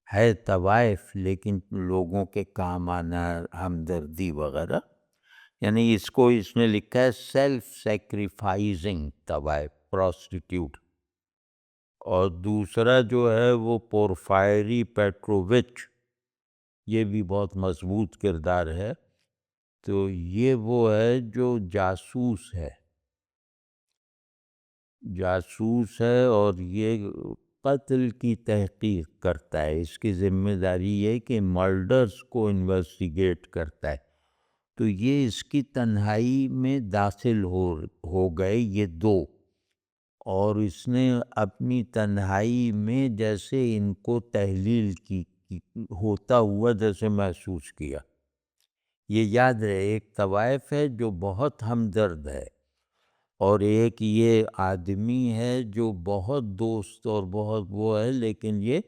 ہے طوائف لیکن لوگوں کے کام آنا، ہمدردی وغیرہ، یعنی اس نے لکھا ہے سیلف سیکریفائزنگ طوائف، پروسٹیٹیوٹ۔ اور دوسرا جو ہے وہ پورفائری پیٹرووچ، یہ بھی بہت مضبوط کردار ہے۔ تو یہ وہ ہے جو جاسوس ہے اور یہ قتل کی تحقیق کرتا ہے، اس کی ذمہ داری یہ کہ مرڈرز کو انویسٹیگیٹ کرتا ہے۔ تو یہ اس کی تنہائی میں داخل ہو گئے یہ دو، اور اس نے اپنی تنہائی میں جیسے ان کو تحلیل کی ہوتا ہوا جیسے محسوس کیا۔ یہ یاد رہے، ایک طوائف ہے جو بہت ہمدرد ہے، اور ایک یہ آدمی ہے جو بہت دوست اور بہت وہ ہے، لیکن یہ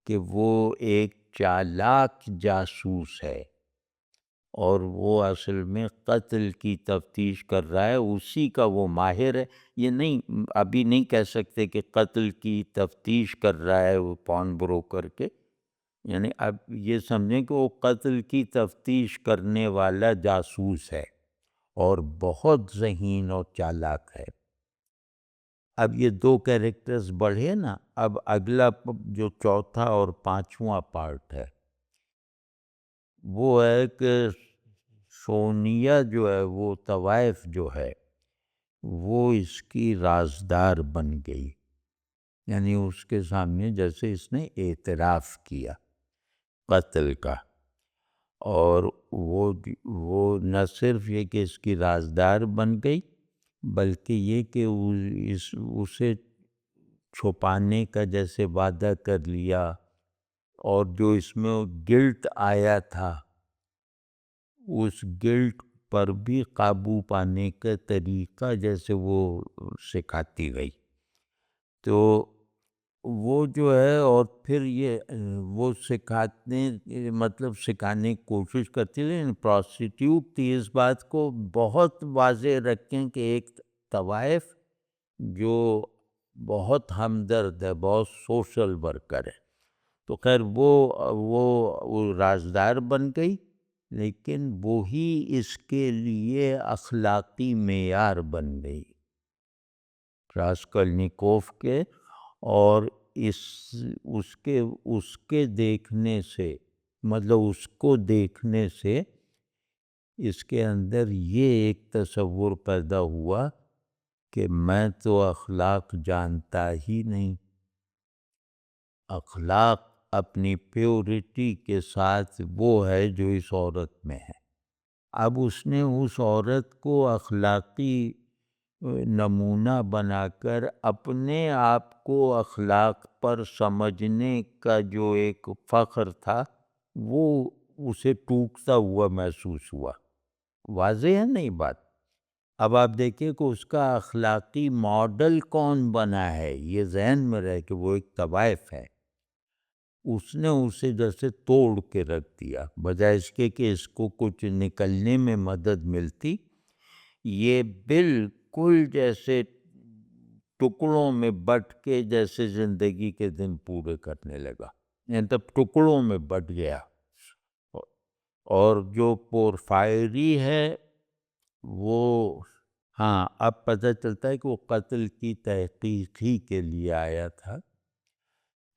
کہ وہ ایک چالاک جاسوس ہے اور وہ اصل میں قتل کی تفتیش کر رہا ہے، اسی کا وہ ماہر ہے۔ یہ نہیں، ابھی نہیں کہہ سکتے کہ قتل کی تفتیش کر رہا ہے وہ پان بروکر کے، یعنی اب یہ سمجھیں کہ وہ قتل کی تفتیش کرنے والا جاسوس ہے اور بہت ذہین اور چالاک ہے۔ اب یہ دو کیریکٹرز بڑھے نا، اب اگلا جو چوتھا اور پانچواں پارٹ ہے وہ ہے کہ سونیا جو ہے، وہ طوائف جو ہے، وہ اس کی رازدار بن گئی، یعنی اس کے سامنے جیسے اس نے اعتراف کیا قتل کا، اور وہ نہ صرف یہ کہ اس کی رازدار بن گئی بلکہ یہ کہ اسے چھپانے کا جیسے وعدہ کر لیا، اور جو اس میں گلٹ آیا تھا اس گلٹ پر بھی قابو پانے کا طریقہ جیسے وہ سکھاتی گئی۔ تو وہ جو ہے، اور پھر یہ وہ سکھانے کی کوشش کرتی، لیکن پروسٹیٹیوٹ تھی، اس بات کو بہت واضح رکھیں کہ ایک طوائف جو بہت ہمدرد ہے، بہت سوشل ورکر ہے، تو خیر وہ رازدار بن گئی، لیکن وہی اس کے لیے اخلاقی معیار بن گئی راسکولنیکوف کے، اور اس کے دیکھنے سے، مطلب اس کو دیکھنے سے اس کے اندر یہ ایک تصور پیدا ہوا کہ میں تو اخلاق جانتا ہی نہیں، اخلاق اپنی پیورٹی کے ساتھ وہ ہے جو اس عورت میں ہے۔ اب اس نے اس عورت کو اخلاقی نمونہ بنا کر اپنے آپ کو اخلاق پر سمجھنے کا جو ایک فخر تھا وہ اسے ٹوٹتا ہوا محسوس ہوا۔ واضح ہے نہیں بات؟ اب آپ دیکھیں کہ اس کا اخلاقی ماڈل کون بنا ہے، یہ ذہن میں رہے کہ وہ ایک طوائف ہے، اس نے اسے جیسے توڑ کے رکھ دیا، بجائے اس کے کہ اس کو کچھ نکلنے میں مدد ملتی، یہ بالکل جیسے ٹکڑوں میں بٹ کے جیسے زندگی کے دن پورے کرنے لگا، یعنی تب ٹکڑوں میں بٹ گیا۔ اور جو پورفائری ہے وہ ہاں اب پتہ چلتا ہے کہ وہ قتل کی تحقیق ہی کے لیے آیا تھا،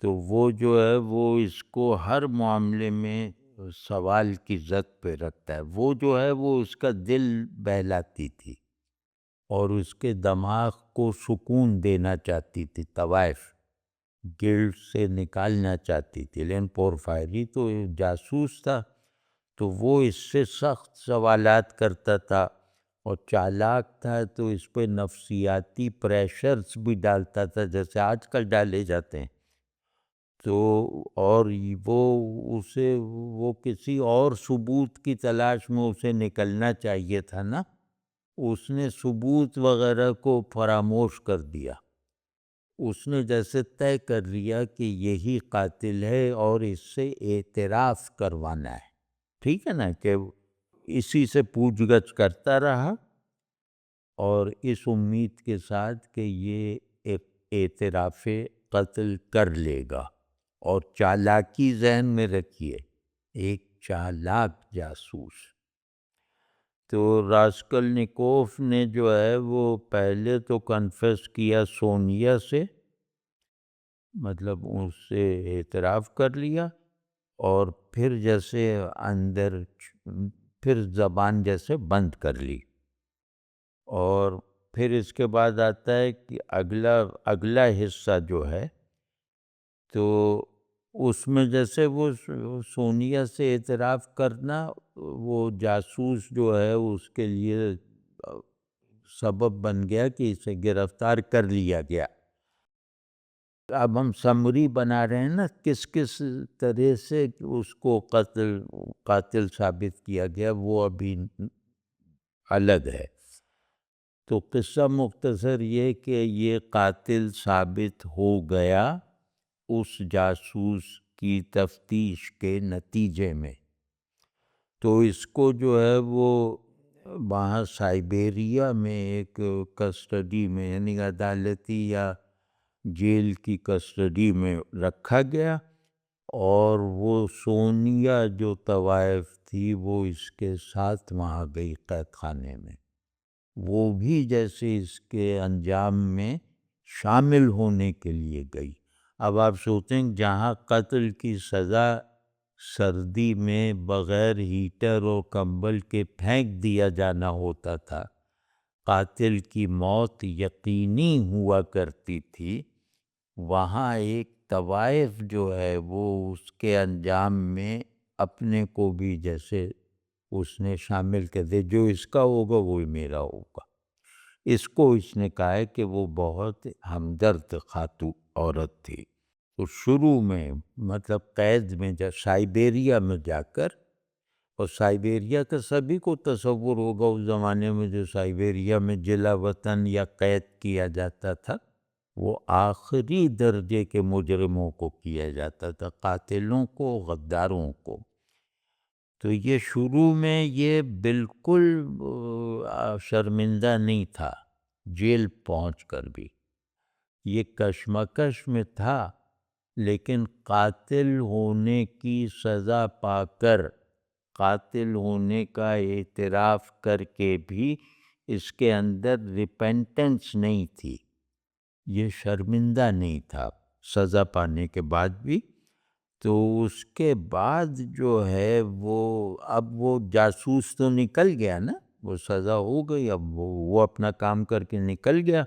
تو وہ جو ہے وہ اس کو ہر معاملے میں سوال کی زد پہ رکھتا ہے. وہ جو ہے وہ اس کا دل بہلاتی تھی اور اس کے دماغ کو سکون دینا چاہتی تھی. طوائف گلڈ سے نکالنا چاہتی تھی، لیکن پورفائری تو جاسوس تھا تو وہ اس سے سخت سوالات کرتا تھا اور چالاک تھا، تو اس پہ نفسیاتی پریشرز بھی ڈالتا تھا جیسے آج کل ڈالے جاتے ہیں. تو اور وہ کسی اور ثبوت کی تلاش میں اسے نکلنا چاہیے تھا نا، اس نے ثبوت وغیرہ کو فراموش کر دیا. اس نے جیسے طے کر لیا کہ یہی قاتل ہے اور اس سے اعتراف کروانا ہے، ٹھیک ہے نا، کہ اسی سے پوچھ گچھ کرتا رہا اور اس امید کے ساتھ کہ یہ ایک اعتراف قتل کر لے گا. اور چالاکی ذہن میں رکھیے، ایک چالاک جاسوس. تو راسکلنیکوف نے جو ہے وہ پہلے تو کنفیس کیا سونیا سے، مطلب اس سے اعتراف کر لیا، اور پھر جیسے اندر پھر زبان جیسے بند کر لی. اور پھر اس کے بعد آتا ہے کہ اگلا حصہ جو ہے، تو اس میں جیسے وہ سونیا سے اعتراف کرنا وہ جاسوس جو ہے اس کے لیے سبب بن گیا کہ اسے گرفتار کر لیا گیا. اب ہم سمری بنا رہے ہیں نا کس کس طرح سے اس کو قاتل ثابت کیا گیا، وہ ابھی الگ ہے. تو قصہ مختصر یہ کہ یہ قاتل ثابت ہو گیا اس جاسوس کی تفتیش کے نتیجے میں. تو اس کو جو ہے وہ وہاں سائبیریا میں ایک کسٹڈی میں یعنی عدالتی یا جیل کی کسٹڈی میں رکھا گیا، اور وہ سونیا جو طوائف تھی وہ اس کے ساتھ وہاں گئی قید خانے میں. وہ بھی جیسے اس کے انجام میں شامل ہونے کے لیے گئی. اب آپ سوچیں جہاں قتل کی سزا سردی میں بغیر ہیٹر اور کمبل کے پھینک دیا جانا ہوتا تھا، قاتل کی موت یقینی ہوا کرتی تھی، وہاں ایک طوائف جو ہے وہ اس کے انجام میں اپنے کو بھی جیسے اس نے شامل کر دے، جو اس کا ہوگا وہی میرا ہوگا. اس کو اس نے کہا ہے کہ وہ بہت ہمدرد خاتون عورت تھی. تو شروع میں مطلب قید میں سائبیریا میں جا کر، اور سائبیریا کا سبھی کو تصور ہوگا اس زمانے میں جو سائبیریا میں جلا وطن یا قید کیا جاتا تھا، وہ آخری درجے کے مجرموں کو کیا جاتا تھا، قاتلوں کو، غداروں کو. تو یہ شروع میں یہ بالکل شرمندہ نہیں تھا جیل پہنچ کر بھی، یہ کشمکش میں تھا، لیکن قاتل ہونے کی سزا پا کر، قاتل ہونے کا اعتراف کر کے بھی اس کے اندر ریپینٹنس نہیں تھی، یہ شرمندہ نہیں تھا سزا پانے کے بعد بھی. تو اس کے بعد جو ہے اب وہ جاسوس تو نکل گیا نا، وہ سزا ہو گئی، اب وہ اپنا کام کر کے نکل گیا.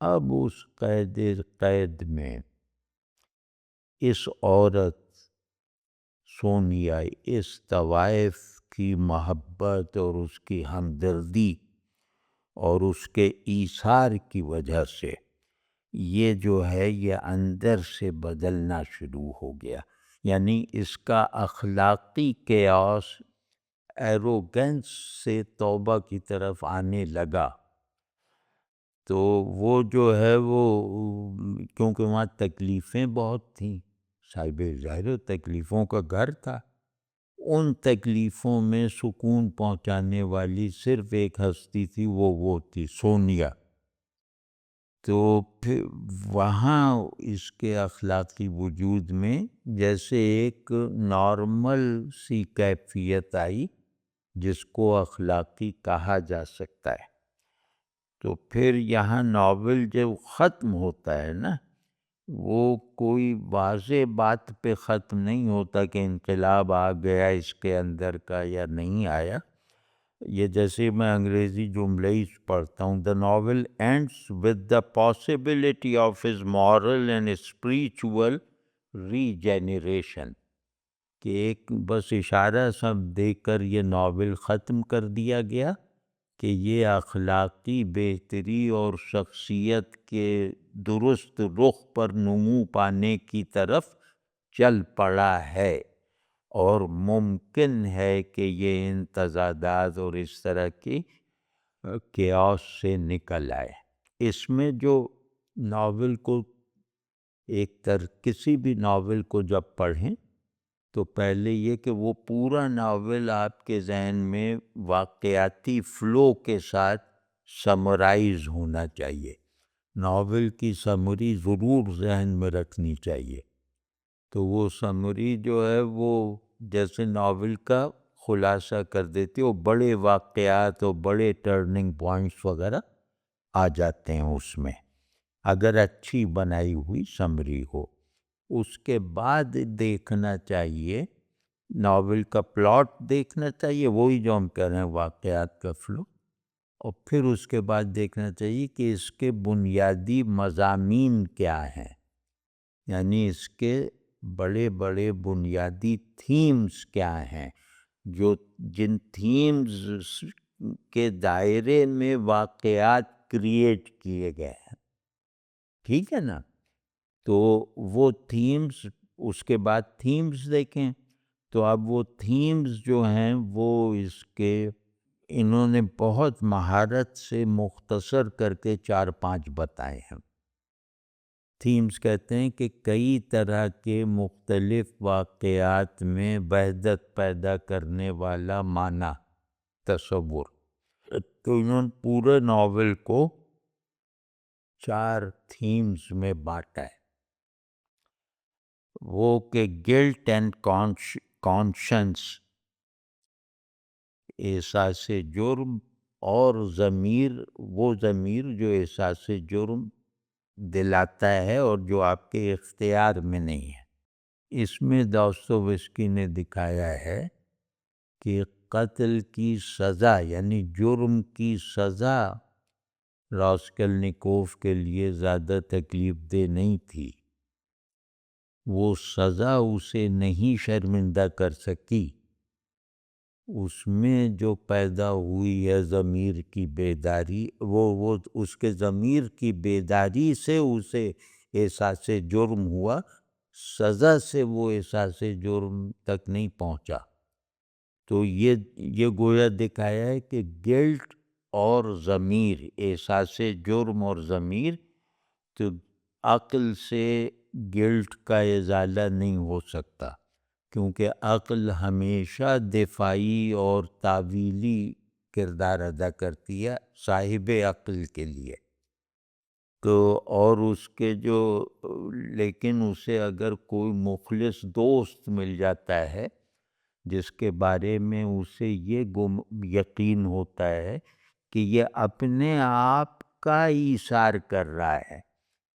اب اس قید میں اس عورت سونیا، اس طوائف کی محبت اور اس کی ہمدردی اور اس کے ایثار کی وجہ سے یہ جو ہے یہ اندر سے بدلنا شروع ہو گیا. یعنی اس کا اخلاقی قیاس ایروگنس سے توبہ کی طرف آنے لگا. تو وہ جو ہے وہ کیونکہ وہاں تکلیفیں بہت تھیں، ظاہر تکلیفوں کا گھر تھا، ان تکلیفوں میں سکون پہنچانے والی صرف ایک ہستی تھی، وہ تھی سونیا. تو پھر وہاں اس کے اخلاقی وجود میں جیسے ایک نارمل سی کیفیت آئی جس کو اخلاقی کہا جا سکتا ہے. تو پھر یہاں ناول جب ختم ہوتا ہے نا، وہ کوئی واضح بات پہ ختم نہیں ہوتا کہ انقلاب آ گیا اس کے اندر کا یا نہیں آیا. یہ جیسے میں انگریزی جملے ہی پڑھتا ہوں: the novel ends with the possibility of his moral and spiritual regeneration, کہ ایک بس اشارہ سب دے کر یہ ناول ختم کر دیا گیا کہ یہ اخلاقی بہتری اور شخصیت کے درست رخ پر نمو پانے کی طرف چل پڑا ہے، اور ممکن ہے کہ یہ ان تضادات اور اس طرح کی کیاس سے نکل آئے. اس میں جو ناول کو کسی بھی ناول کو جب پڑھیں تو پہلے یہ کہ وہ پورا ناول آپ کے ذہن میں واقعاتی فلو کے ساتھ سمرائز ہونا چاہیے. ناول کی سمری ضرور ذہن میں رکھنی چاہیے. تو وہ سمری جو ہے وہ جیسے ناول کا خلاصہ کر دیتی، وہ بڑے واقعات اور بڑے ٹرننگ پوائنٹس وغیرہ آ جاتے ہیں اس میں، اگر اچھی بنائی ہوئی سمری ہو. اس کے بعد دیکھنا چاہیے ناول کا پلاٹ، دیکھنا چاہیے وہی جو ہم کہہ رہے ہیں واقعات کا فلو، اور پھر اس کے بعد دیکھنا چاہیے کہ اس کے بنیادی مضامین کیا ہیں، یعنی اس کے بڑے بڑے بنیادی تھیمز کیا ہیں، جن تھیمز کے دائرے میں واقعات کریٹ کیے گئے ہیں. ٹھیک ہے نا؟ تو وہ تھیمز، اس کے بعد تھیمز دیکھیں. تو اب وہ تھیمز جو ہیں وہ اس کے انہوں نے بہت مہارت سے مختصر کر کے 4-5 بتائے ہیں. تھیمز کہتے ہیں کہ کئی طرح کے مختلف واقعات میں وحدت پیدا کرنے والا معنی، تصور. تو انہوں نے پورے ناول کو 4 تھیمز میں بانٹا ہے. وہ کہ گلٹ اینڈ کانشنس، احساس جرم، اور ضمیر، وہ ضمیر جو احساس جرم دلاتا ہے اور جو آپ کے اختیار میں نہیں ہے. اس میں داستویسکی نے دکھایا ہے کہ قتل کی سزا یعنی جرم کی سزا راسکلنیکوف کے لیے زیادہ تکلیف دہ نہیں تھی. وہ سزا اسے نہیں شرمندہ کر سکی، اس میں جو پیدا ہوئی ہے ضمیر کی بیداری، وہ اس کے ضمیر کی بیداری سے اسے احساس جرم ہوا، سزا سے وہ احساس جرم تک نہیں پہنچا. تو یہ گویا دکھایا ہے کہ گلٹ اور ضمیر، احساس جرم اور ضمیر، تو عقل سے گلٹ کا ازالہ نہیں ہو سکتا، کیونکہ عقل ہمیشہ دفاعی اور تعویلی کردار ادا کرتی ہے صاحب عقل کے لیے. تو اور اس کے جو لیکن اسے اگر کوئی مخلص دوست مل جاتا ہے جس کے بارے میں اسے یہ یقین ہوتا ہے کہ یہ اپنے آپ کا ایثار کر رہا ہے،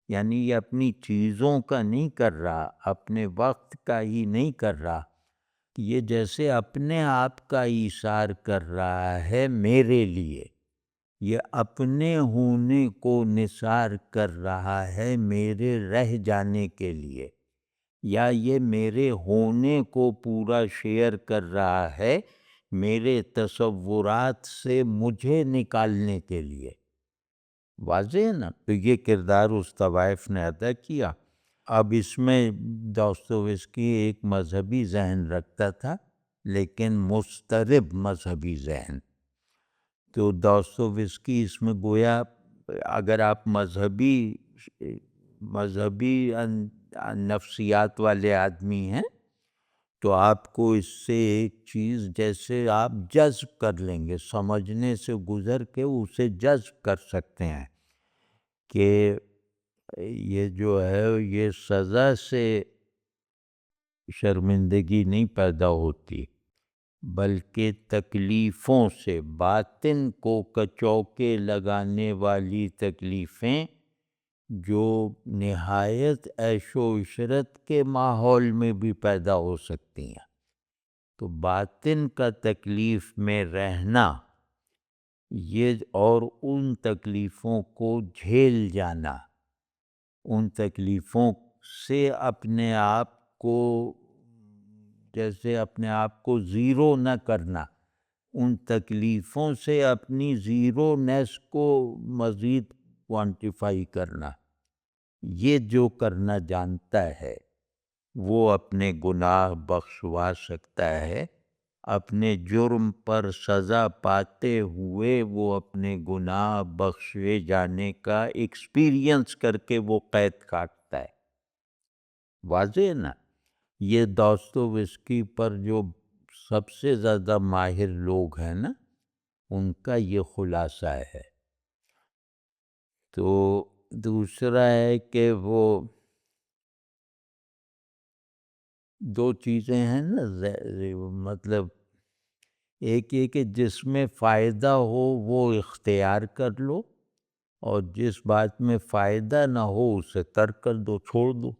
یعنی یہ اپنی چیزوں کا نہیں کر رہا، اپنے وقت کا ہی نہیں کر رہا، یہ جیسے اپنے آپ کا ایثار کر رہا ہے میرے لیے، یہ اپنے ہونے کو نثار کر رہا ہے میرے رہ جانے کے لیے، یا یہ میرے ہونے کو پورا شیئر کر رہا ہے میرے تصورات سے مجھے نکالنے کے لیے. واضح ہے نا؟ تو یہ کردار اس طوائف نے ادا کیا. اب اس میں داستویسکی ایک مذہبی ذہن رکھتا تھا، لیکن مضطرب مذہبی ذہن. تو داستویسکی اس میں گویا اگر آپ مذہبی نفسیات والے آدمی ہیں تو آپ کو اس سے ایک چیز جیسے آپ جذب کر لیں گے، سمجھنے سے گزر کے اسے جذب کر سکتے ہیں کہ یہ جو ہے یہ سزا سے شرمندگی نہیں پیدا ہوتی، بلکہ تکلیفوں سے، باطن کو کچوکے لگانے والی تکلیفیں جو نہایت عیش و عشرت کے ماحول میں بھی پیدا ہو سکتی ہیں، تو باطن کا تکلیف میں رہنا یہ اور ان تکلیفوں کو جھیل جانا، ان تکلیفوں سے اپنے آپ کو جیسے اپنے آپ کو زیرو نہ کرنا، ان تکلیفوں سے اپنی زیرو نیس کو مزید کوانٹیفائی کرنا، یہ جو کرنا جانتا ہے وہ اپنے گناہ بخشوا سکتا ہے، اپنے جرم پر سزا پاتے ہوئے وہ اپنے گناہ بخشے جانے کا ایکسپیرینس کر کے وہ قید کاٹتا ہے۔ واضح ہے نا؟ یہ داستویسکی پر جو سب سے زیادہ ماہر لوگ ہیں نا، ان کا یہ خلاصہ ہے۔ تو دوسرا ہے کہ وہ دو چیزیں ہیں نا، مطلب ایک یہ کہ جس میں فائدہ ہو وہ اختیار کر لو، اور جس بات میں فائدہ نہ ہو اسے ترک کر دو، چھوڑ دو۔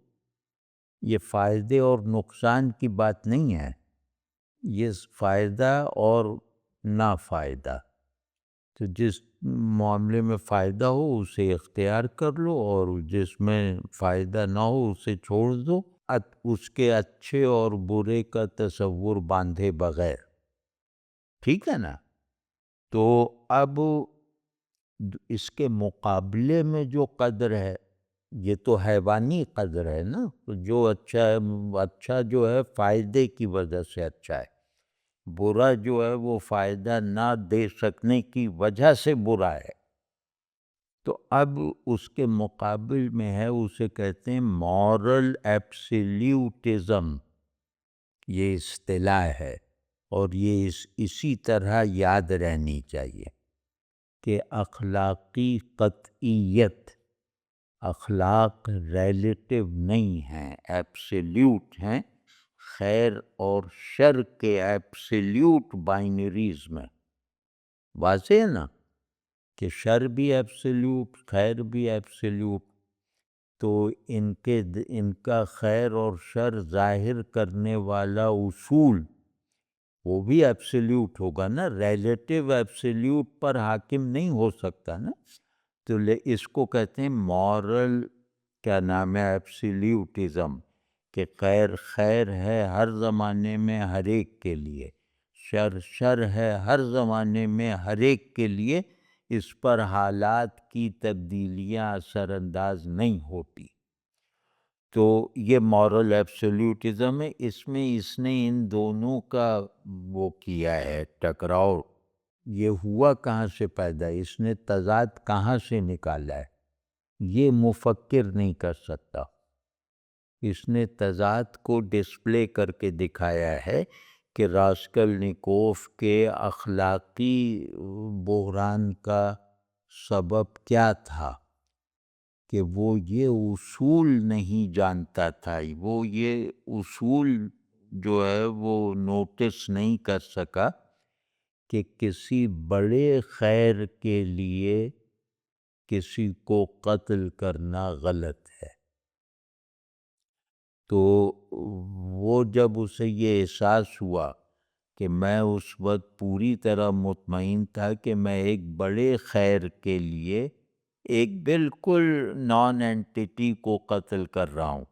یہ فائدے اور نقصان کی بات نہیں ہے، یہ فائدہ اور نا فائدہ، تو جس معاملے میں فائدہ ہو اسے اختیار کر لو، اور جس میں فائدہ نہ ہو اسے چھوڑ دو، اس کے اچھے اور برے کا تصور باندھے بغیر۔ ٹھیک ہے نا؟ تو اب اس کے مقابلے میں جو قدر ہے یہ تو حیوانی قدر ہے نا، تو جو اچھا ہے، اچھا جو ہے فائدے کی وجہ سے اچھا ہے، برا جو ہے وہ فائدہ نہ دے سکنے کی وجہ سے برا ہے۔ تو اب اس کے مقابل میں ہے، اسے کہتے ہیں مورل ایبسلیوٹزم، یہ اصطلاح ہے، اور یہ اسی طرح یاد رہنی چاہیے کہ اخلاقی قطعیت، اخلاق ریلیٹیو نہیں ہیں، ایبسلیوٹ ہیں، خیر اور شر کے ایبسلیوٹ بائنریز میں۔ واضح ہے نا کہ شر بھی ایبسلیوٹ، خیر بھی ایبسلیوٹ، تو ان کا خیر اور شر ظاہر کرنے والا اصول وہ بھی ایبسلیوٹ ہوگا نا، ریلیٹیو ایبسلیوٹ پر حاکم نہیں ہو سکتا نا، تو اس کو کہتے ہیں مورل کیا نام ہے ایبسلیوٹزم، کہ خیر خیر ہے ہر زمانے میں ہر ایک کے لیے، شر شر ہے ہر زمانے میں ہر ایک کے لیے، اس پر حالات کی تبدیلیاں اثر انداز نہیں ہوتی۔ تو یہ مورل ایبسلیوٹزم ہے، اس میں اس نے ان دونوں کا وہ کیا ہے ٹکراؤ، یہ ہوا کہاں سے پیدا، اس نے تضاد کہاں سے نکالا ہے، یہ مفکر نہیں کر سکتا، اس نے تضاد کو ڈسپلے کر کے دکھایا ہے کہ راسکلنیکوف کے اخلاقی بحران کا سبب کیا تھا، کہ وہ یہ اصول نہیں جانتا تھا، وہ یہ اصول جو ہے وہ نوٹس نہیں کر سکا کہ کسی بڑے خیر کے لیے کسی کو قتل کرنا غلط ہے۔ تو وہ جب اسے یہ احساس ہوا کہ میں اس وقت پوری طرح مطمئن تھا کہ میں ایک بڑے خیر کے لیے ایک بالکل نان اینٹیٹی کو قتل کر رہا ہوں،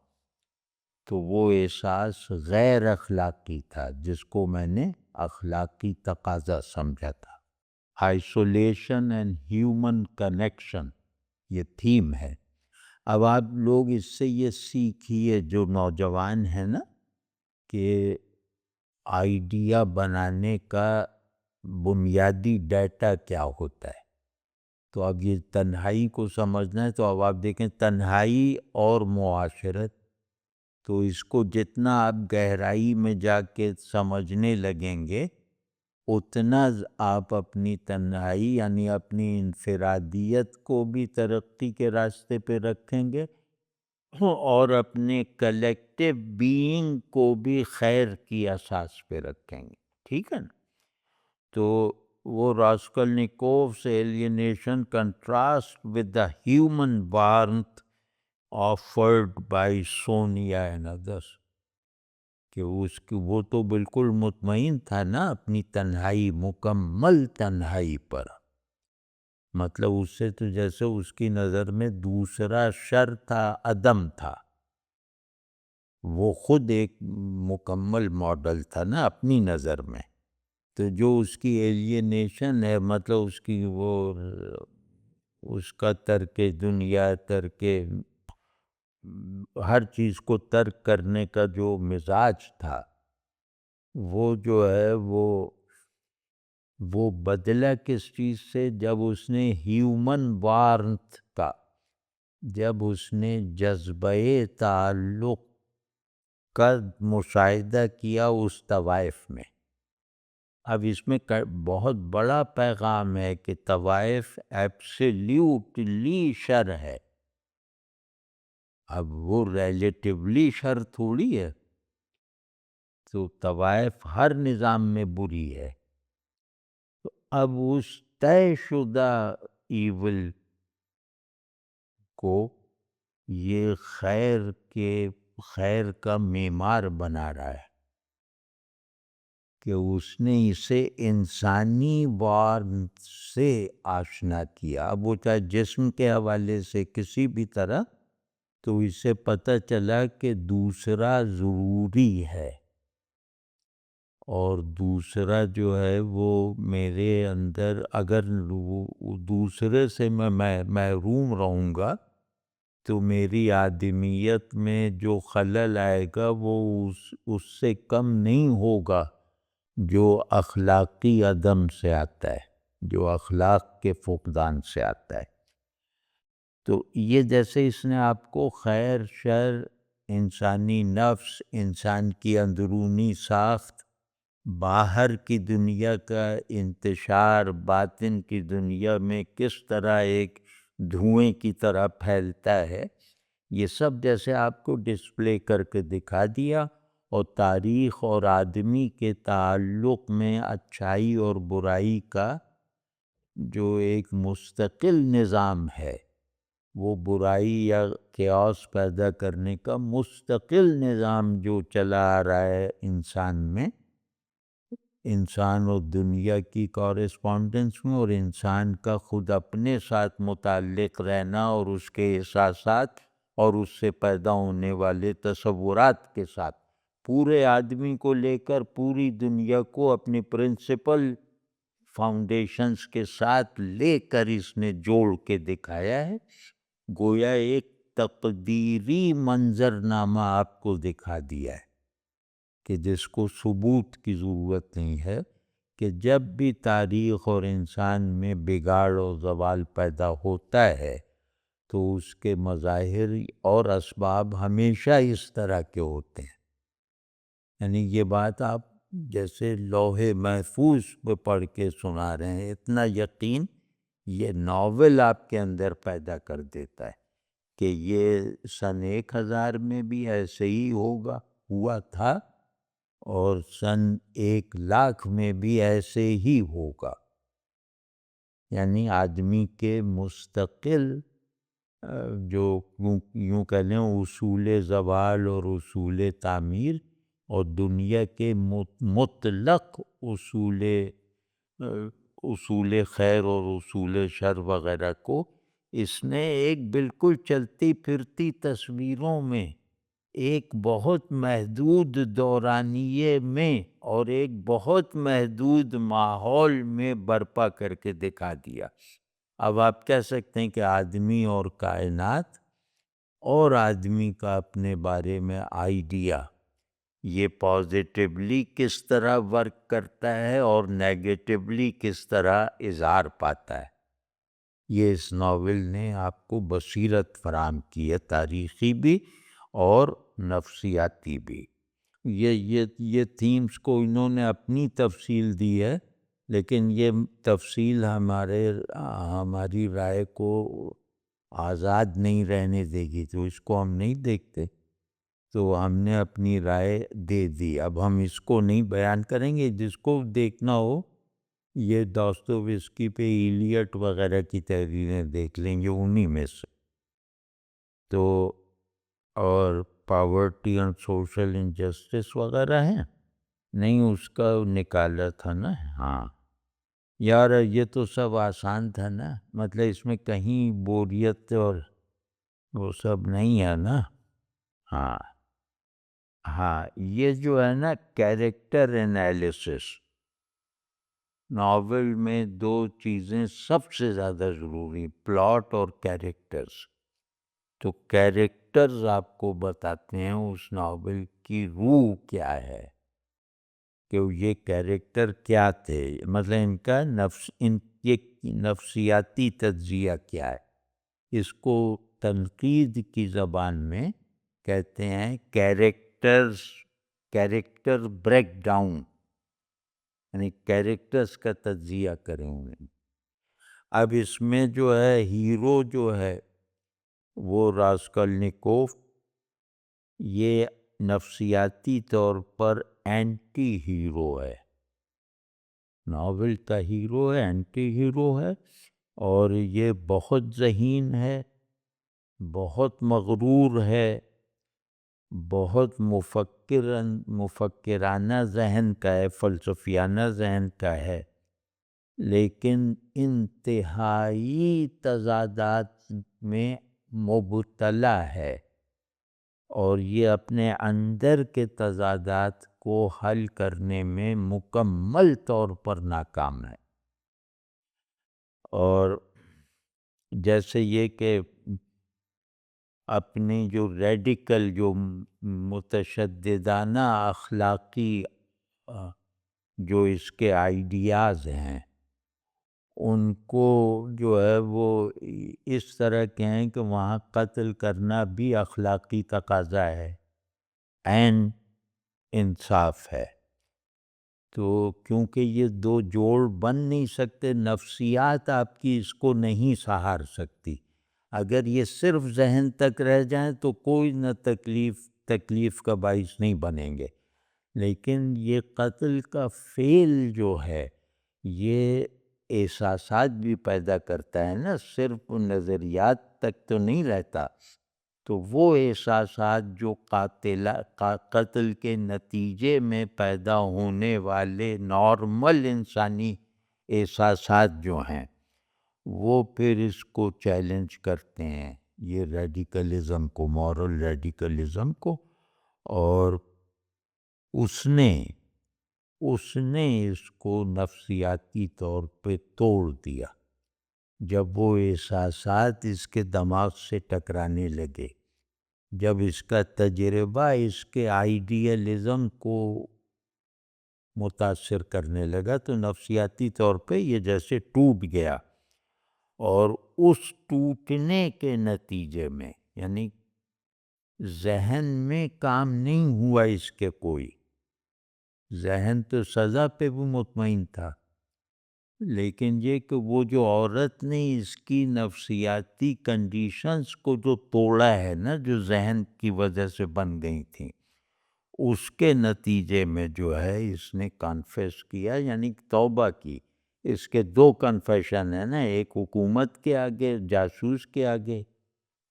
تو وہ احساس غیر اخلاقی تھا، جس کو میں نے اخلاقی تقاضا سمجھا تھا۔ آئسولیشن اینڈ ہیومن کنیکشن یہ تھیم ہے۔ اب آپ لوگ اس سے یہ سیکھیے جو نوجوان ہیں نا، کہ آئیڈیا بنانے کا بنیادی ڈیٹا کیا ہوتا ہے۔ تو اب یہ تنہائی کو سمجھنا ہے، تو اب آپ دیکھیں تنہائی اور معاشرت، تو اس کو جتنا آپ گہرائی میں جا کے سمجھنے لگیں گے اتنا آپ اپنی تنہائی یعنی اپنی انفرادیت کو بھی ترقی کے راستے پہ رکھیں گے، اور اپنے کلیکٹیو بینگ کو بھی خیر کی اساس پہ رکھیں گے۔ ٹھیک ہے نا. تو وہ راسکولنیکوف's alienation contrast with the human warmth offered by Sonia and others. کہ وہ تو بالکل مطمئن تھا نا اپنی تنہائی، مکمل تنہائی پر. مطلب اس سے تو جیسے اس کی نظر میں دوسرا شر تھا، عدم تھا. وہ خود ایک مکمل ماڈل تھا نا اپنی نظر میں. تو جو اس کی ایلینیشن ہے، مطلب اس کی وہ اس کا ترک دنیا، ترک ہر چیز کو ترک کرنے کا جو مزاج تھا، وہ جو ہے وہ بدلا کس چیز سے؟ جب اس نے ہیومن وارمتھ کا، جب اس نے جذبہ تعلق کا مشاہدہ کیا اس طوائف میں. اب اس میں بہت بڑا پیغام ہے کہ طوائف ایبسلیوٹلی شر ہے. اب وہ ریلیٹیولی شر تھوڑی ہے. تو طوائف ہر نظام میں بری ہے. تو اب اس طے شدہ ایول کو یہ خیر کا معمار بنا رہا ہے کہ اس نے اسے انسانی وارمتھ سے آشنا کیا. اب وہ چاہے جسم کے حوالے سے کسی بھی طرح، تو اس سے پتہ چلا کہ دوسرا ضروری ہے، اور دوسرا جو ہے وہ میرے اندر، اگر دوسرے سے میں محروم رہوں گا تو میری آدمیت میں جو خلل آئے گا وہ اس سے کم نہیں ہوگا جو اخلاقی عدم سے آتا ہے، جو اخلاق کے فقدان سے آتا ہے. تو یہ جیسے اس نے آپ کو خیر، شر، انسانی نفس، انسان کی اندرونی ساخت، باہر کی دنیا کا انتشار، باطن کی دنیا میں کس طرح ایک دھوئیں کی طرح پھیلتا ہے، یہ سب جیسے آپ کو ڈسپلے کر کے دکھا دیا. اور تاریخ اور آدمی کے تعلق میں اچھائی اور برائی کا جو ایک مستقل نظام ہے، وہ برائی یا کیاس پیدا کرنے کا مستقل نظام جو چلا آ رہا ہے انسان میں، انسان اور دنیا کی کورسپونڈنس میں، اور انسان کا خود اپنے ساتھ متعلق رہنا اور اس کے احساسات اور اس سے پیدا ہونے والے تصورات کے ساتھ، پورے آدمی کو لے کر پوری دنیا کو اپنی پرنسپل فاؤنڈیشنز کے ساتھ لے کر اس نے جوڑ کے دکھایا ہے. گویا ایک تقدیری منظرنامہ آپ کو دکھا دیا ہے کہ جس کو ثبوت کی ضرورت نہیں ہے، کہ جب بھی تاریخ اور انسان میں بگاڑ اور زوال پیدا ہوتا ہے تو اس کے مظاہر اور اسباب ہمیشہ اس طرح کے ہوتے ہیں. یعنی یہ بات آپ جیسے لوح محفوظ پہ پڑھ کے سنا رہے ہیں، اتنا یقین یہ ناول آپ کے اندر پیدا کر دیتا ہے کہ یہ سن 1000 میں بھی ایسے ہی ہوا تھا، اور سن 1,00,000 میں بھی ایسے ہی ہوگا. یعنی آدمی کے مستقل جو یوں کہہ لیں اصول زوال اور اصول تعمیر، اور دنیا کے مطلق اصول خیر اور اصول شر وغیرہ کو اس نے ایک بالکل چلتی پھرتی تصویروں میں، ایک بہت محدود دورانیے میں اور ایک بہت محدود ماحول میں برپا کر کے دکھا دیا. اب آپ کہہ سکتے ہیں کہ آدمی اور کائنات اور آدمی کا اپنے بارے میں آئیڈیا، یہ پازیٹیولی کس طرح ورک کرتا ہے اور نیگیٹیولی کس طرح اظہار پاتا ہے. یہ اس ناول نے آپ کو بصیرت فراہم کی ہے، تاریخی بھی اور نفسیاتی بھی. یہ تھیمز کو انہوں نے اپنی تفصیل دی ہے، لیکن یہ تفصیل ہماری رائے کو آزاد نہیں رہنے دے گی، تو اس کو ہم نہیں دیکھتے. تو ہم نے اپنی رائے دے دی. اب ہم اس کو نہیں بیان کریں گے، جس کو دیکھنا ہو یہ داستویسکی پہ ایلیٹ وغیرہ کی تحریریں دیکھ لیں گے انہی میں سے. تو اور پاورٹی اینڈ سوشل انجسٹس وغیرہ ہیں، نہیں اس کا نکالا تھا نا. ہاں یار یہ تو سب آسان تھا نا، مطلب اس میں کہیں بوریت اور وہ سب نہیں ہے نا. ہاں ہاں یہ جو ہے نا کیریکٹر انالیسس، ناول میں دو چیزیں سب سے زیادہ ضروری، پلاٹ اور کیریکٹرز. تو کیریکٹرز آپ کو بتاتے ہیں اس ناول کی روح کیا ہے، کہ یہ کیریکٹر کیا تھے، مطلب ان کا نفسیاتی تجزیہ کیا ہے. اس کو تنقید کی زبان میں کہتے ہیں کیریکٹر بریک ڈاؤن، یعنی کیریکٹرز کا تجزیہ کریں انہیں. اب اس میں جو ہے ہیرو جو ہے وہ راسکولنیکوف، یہ نفسیاتی طور پر اینٹی ہیرو ہے، ناول کا ہیرو ہے، اینٹی ہیرو ہے، اور یہ بہت ذہین ہے، بہت مغرور ہے، بہت مفکرانہ ذہن کا ہے، فلسفیانہ ذہن کا ہے، لیکن انتہائی تضادات میں مبتلا ہے، اور یہ اپنے اندر کے تضادات کو حل کرنے میں مکمل طور پر ناکام ہے. اور جیسے یہ کہ اپنی جو ریڈیکل، جو متشددانہ اخلاقی جو اس کے آئیڈیاز ہیں، ان کو جو ہے وہ اس طرح کے ہیں کہ وہاں قتل کرنا بھی اخلاقی تقاضا ہے، عین انصاف ہے. تو کیونکہ یہ دو جوڑ بن نہیں سکتے، نفسیات آپ کی اس کو نہیں سہار سکتی. اگر یہ صرف ذہن تک رہ جائیں تو کوئی نہ تکلیف کا باعث نہیں بنیں گے، لیکن یہ قتل کا فعل جو ہے یہ احساسات بھی پیدا کرتا ہے نا، صرف نظریات تک تو نہیں رہتا. تو وہ احساسات جو قتل کے نتیجے میں پیدا ہونے والے نارمل انسانی احساسات جو ہیں، وہ پھر اس کو چیلنج کرتے ہیں، یہ ریڈیکلزم کو، مورل ریڈیکلزم کو. اور اس نے اس کو نفسیاتی طور پہ توڑ دیا جب وہ احساسات اس کے دماغ سے ٹکرانے لگے، جب اس کا تجربہ اس کے آئیڈیالزم کو متاثر کرنے لگا، تو نفسیاتی طور پہ یہ جیسے ٹوٹ گیا. اور اس ٹوٹنے کے نتیجے میں، یعنی ذہن میں کام نہیں ہوا اس کے، کوئی ذہن تو سزا پہ بھی مطمئن تھا، لیکن یہ کہ وہ جو عورت نے اس کی نفسیاتی کنڈیشنز کو جو توڑا ہے نا، جو ذہن کی وجہ سے بن گئی تھیں، اس کے نتیجے میں جو ہے اس نے کانفیس کیا، یعنی توبہ کی. اس کے دو کنفیشن ہیں نا، ایک حکومت کے آگے، جاسوس کے آگے،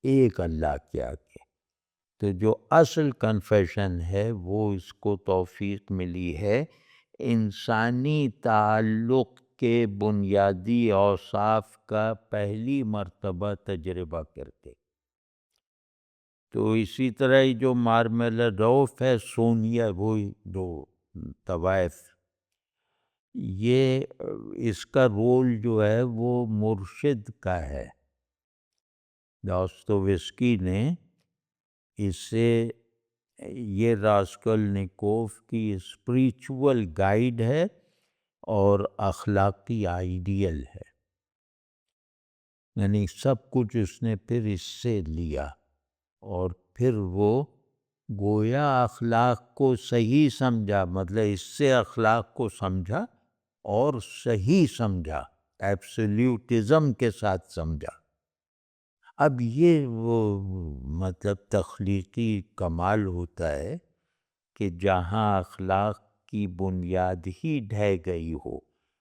ایک اللہ کے آگے. تو جو اصل کنفیشن ہے وہ اس کو توفیق ملی ہے انسانی تعلق کے بنیادی اوصاف کا پہلی مرتبہ تجربہ کر کے. تو اسی طرح ہی جو مارمیلاڈوف ہے، سونیا، وہی دو طوائف، یہ اس کا رول جو ہے وہ مرشد کا ہے. داستویسکی نے اسے، یہ راسکولنیکوف کی اسپریچول گائیڈ ہے اور اخلاقی آئیڈیل ہے، یعنی سب کچھ اس نے پھر اس سے لیا، اور پھر وہ گویا اخلاق کو صحیح سمجھا، مطلب اس سے اخلاق کو سمجھا اور صحیح سمجھا، ایبسلیوٹزم کے ساتھ سمجھا. اب یہ وہ مطلب تخلیقی کمال ہوتا ہے کہ جہاں اخلاق کی بنیاد ہی ڈھہ گئی ہو،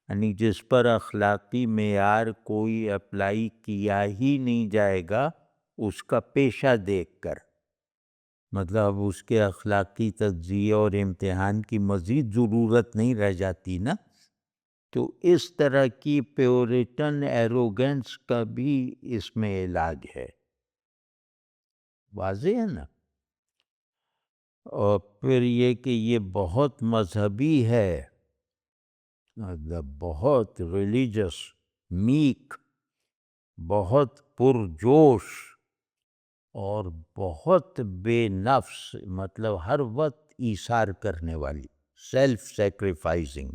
یعنی جس پر اخلاقی معیار کوئی اپلائی کیا ہی نہیں جائے گا اس کا پیشہ دیکھ کر، مطلب اس کے اخلاقی تجزیے اور امتحان کی مزید ضرورت نہیں رہ جاتی نا، تو اس طرح کی پیورٹن ایروگنس کا بھی اس میں علاج ہے، واضح ہے نا۔ اور پھر یہ کہ یہ بہت مذہبی ہے، مطلب بہت ریلیجس، میک، بہت پرجوش اور بہت بے نفس، مطلب ہر وقت ایثار کرنے والی، سیلف سیکریفائزنگ۔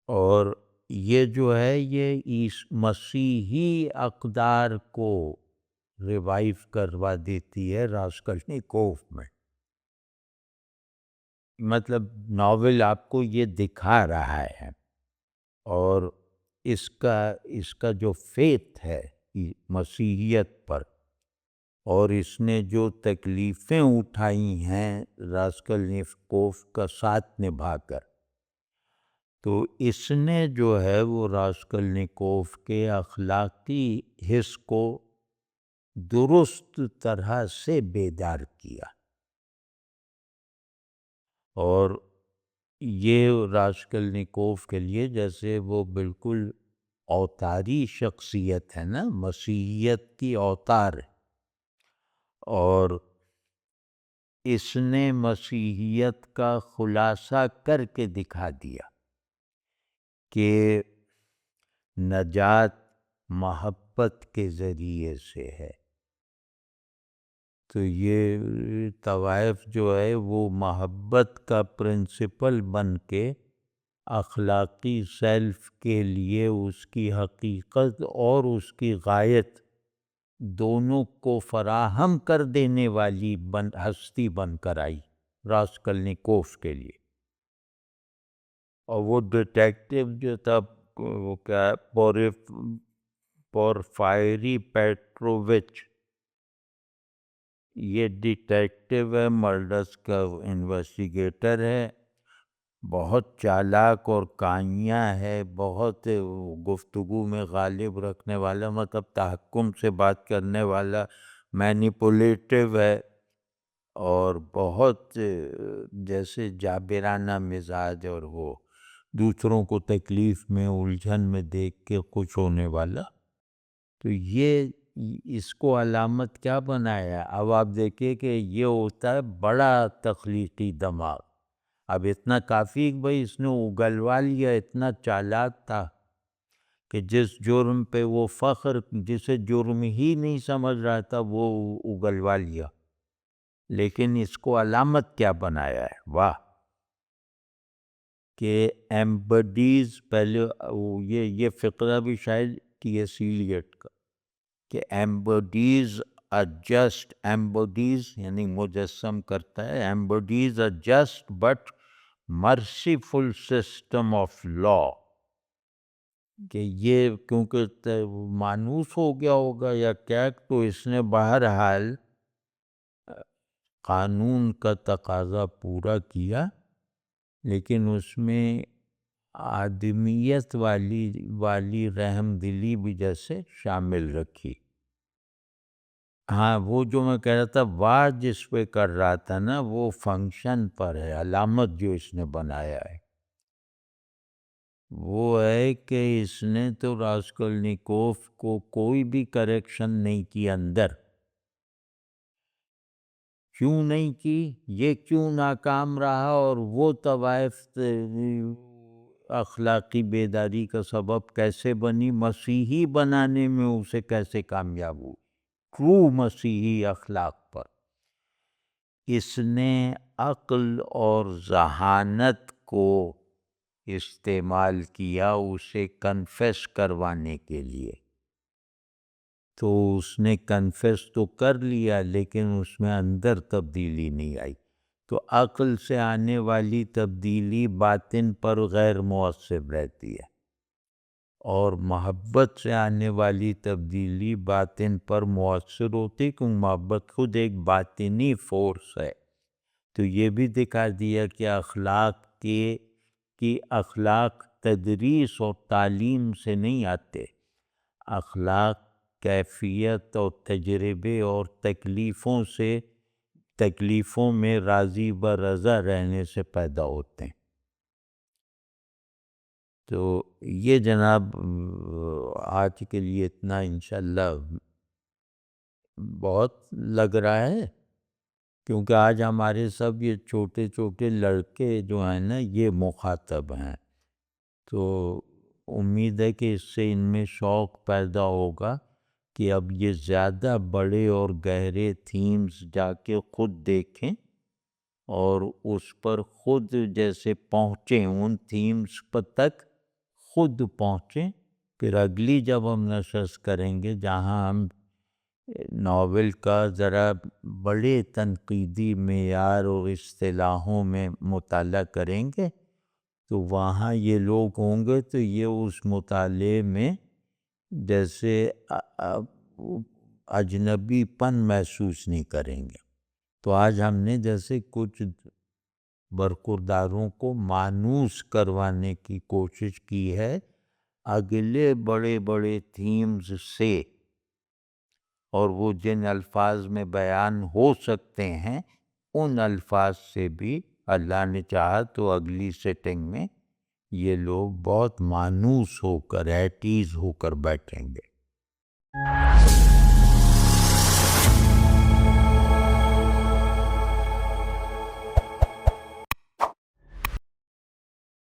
اور یہ جو ہے یہ مسیحی اقدار کو ریوائیو کروا دیتی ہے راسکلنیکوف میں، مطلب ناول آپ کو یہ دکھا رہا ہے، اور اس کا جو فیتھ ہے مسیحیت پر، اور اس نے جو تکلیفیں اٹھائی ہیں راسکلنیکوف کا ساتھ نبھا کر، تو اس نے جو ہے وہ راسکلنیکوف کے اخلاقی حس کو درست طرح سے بیدار کیا، اور یہ راسکلنیکوف کے لیے جیسے وہ بالکل اوتاری شخصیت ہے نا، مسیحیت کی اوتار، اور اس نے مسیحیت کا خلاصہ کر کے دکھا دیا کہ نجات محبت کے ذریعے سے ہے۔ تو یہ طوائف جو ہے وہ محبت کا پرنسپل بن کے اخلاقی سیلف کے لیے اس کی حقیقت اور اس کی غایت دونوں کو فراہم کر دینے والی ہستی بن کر آئی راسکلنیکوف کے لیے۔ اور وہ ڈیٹیکٹیو جو تھا وہ کیا پورفائری پیٹرووچ، یہ ڈیٹیکٹیو ہے، مرڈرز کا انویسٹیگیٹر ہے، بہت چالاک اور کانیا ہے، بہت گفتگو میں غالب رکھنے والا، مطلب تحکم سے بات کرنے والا، مینیپولیٹو ہے، اور بہت جیسے جابرانہ مزاج، اور وہ دوسروں کو تکلیف میں الجھن میں دیکھ کے خوش ہونے والا۔ تو یہ اس کو علامت کیا بنایا؟ اب آپ دیکھیں کہ یہ ہوتا ہے بڑا تخلیقی دماغ۔ اب اتنا کافی کہ بھئی اس نے اگلوا لیا، اتنا چالاک تھا کہ جس جرم پہ وہ فخر، جسے جرم ہی نہیں سمجھ رہا تھا، وہ اگلوا لیا، لیکن اس کو علامت کیا بنایا ہے؟ واہ! کہ ایمبڈیز، پہلے یہ فقرہ بھی شاید ٹی ایس ایلیٹ کا، کہ ایمبڈیز جسٹ، ایمبڈیز یعنی مجسم کرتا ہے، ایمبڈیز a just but merciful system of law، کہ یہ کیونکہ مانوس ہو گیا ہوگا یا کیا، تو اس نے بہرحال قانون کا تقاضا پورا کیا، لیکن اس میں آدمیت والی رحم دلی بھی جیسے شامل رکھی۔ ہاں، وہ جو میں کہہ رہا تھا واہ جس پہ کر رہا تھا نا، وہ فنکشن پر ہے، علامت جو اس نے بنایا ہے وہ ہے کہ اس نے تو راسکلنیکوف کو کوئی بھی کریکشن نہیں کی اندر۔ کیوں نہیں کی؟ یہ کیوں ناکام رہا؟ اور وہ طوائف اخلاقی بیداری کا سبب کیسے بنی؟ مسیحی بنانے میں اسے کیسے کامیاب ہوئی؟ ٹرو مسیحی اخلاق پر اس نے عقل اور ذہانت کو استعمال کیا اسے کنفیس کروانے کے لیے۔ تو اس نے کنفیس تو کر لیا، لیکن اس میں اندر تبدیلی نہیں آئی۔ تو عقل سے آنے والی تبدیلی باطن پر غیر مؤثر رہتی ہے، اور محبت سے آنے والی تبدیلی باطن پر مؤثر ہوتی، کیونکہ محبت خود ایک باطنی فورس ہے۔ تو یہ بھی دکھا دیا کہ اخلاق تدریس اور تعلیم سے نہیں آتے، اخلاق کیفیت اور تجربے اور تکلیفوں میں راضی برضا رہنے سے پیدا ہوتے ہیں۔ تو یہ جناب آج کے لیے اتنا، انشاءاللہ بہت لگ رہا ہے، کیونکہ آج ہمارے سب یہ چھوٹے چھوٹے لڑکے جو ہیں نا یہ مخاطب ہیں، تو امید ہے کہ اس سے ان میں شوق پیدا ہوگا کہ اب یہ زیادہ بڑے اور گہرے تھیمز جا کے خود دیکھیں اور اس پر خود جیسے پہنچیں، ان تھیمز پر تک خود پہنچیں۔ پھر اگلی جب ہم نشست کریں گے جہاں ہم ناول کا ذرا بڑے تنقیدی معیار اور اصطلاحوں میں مطالعہ کریں گے، تو وہاں یہ لوگ ہوں گے تو یہ اس مطالعے میں جیسے اجنبی پن محسوس نہیں کریں گے۔ تو آج ہم نے جیسے کچھ برخورداروں کو مانوس کروانے کی کوشش کی ہے اگلے بڑے بڑے تھیمز سے، اور وہ جن الفاظ میں بیان ہو سکتے ہیں ان الفاظ سے بھی اللہ نے چاہا تو اگلی سیٹنگ میں یہ لوگ بہت مانوس ہو کر ایٹ ایز ہو کر بیٹھیں گے۔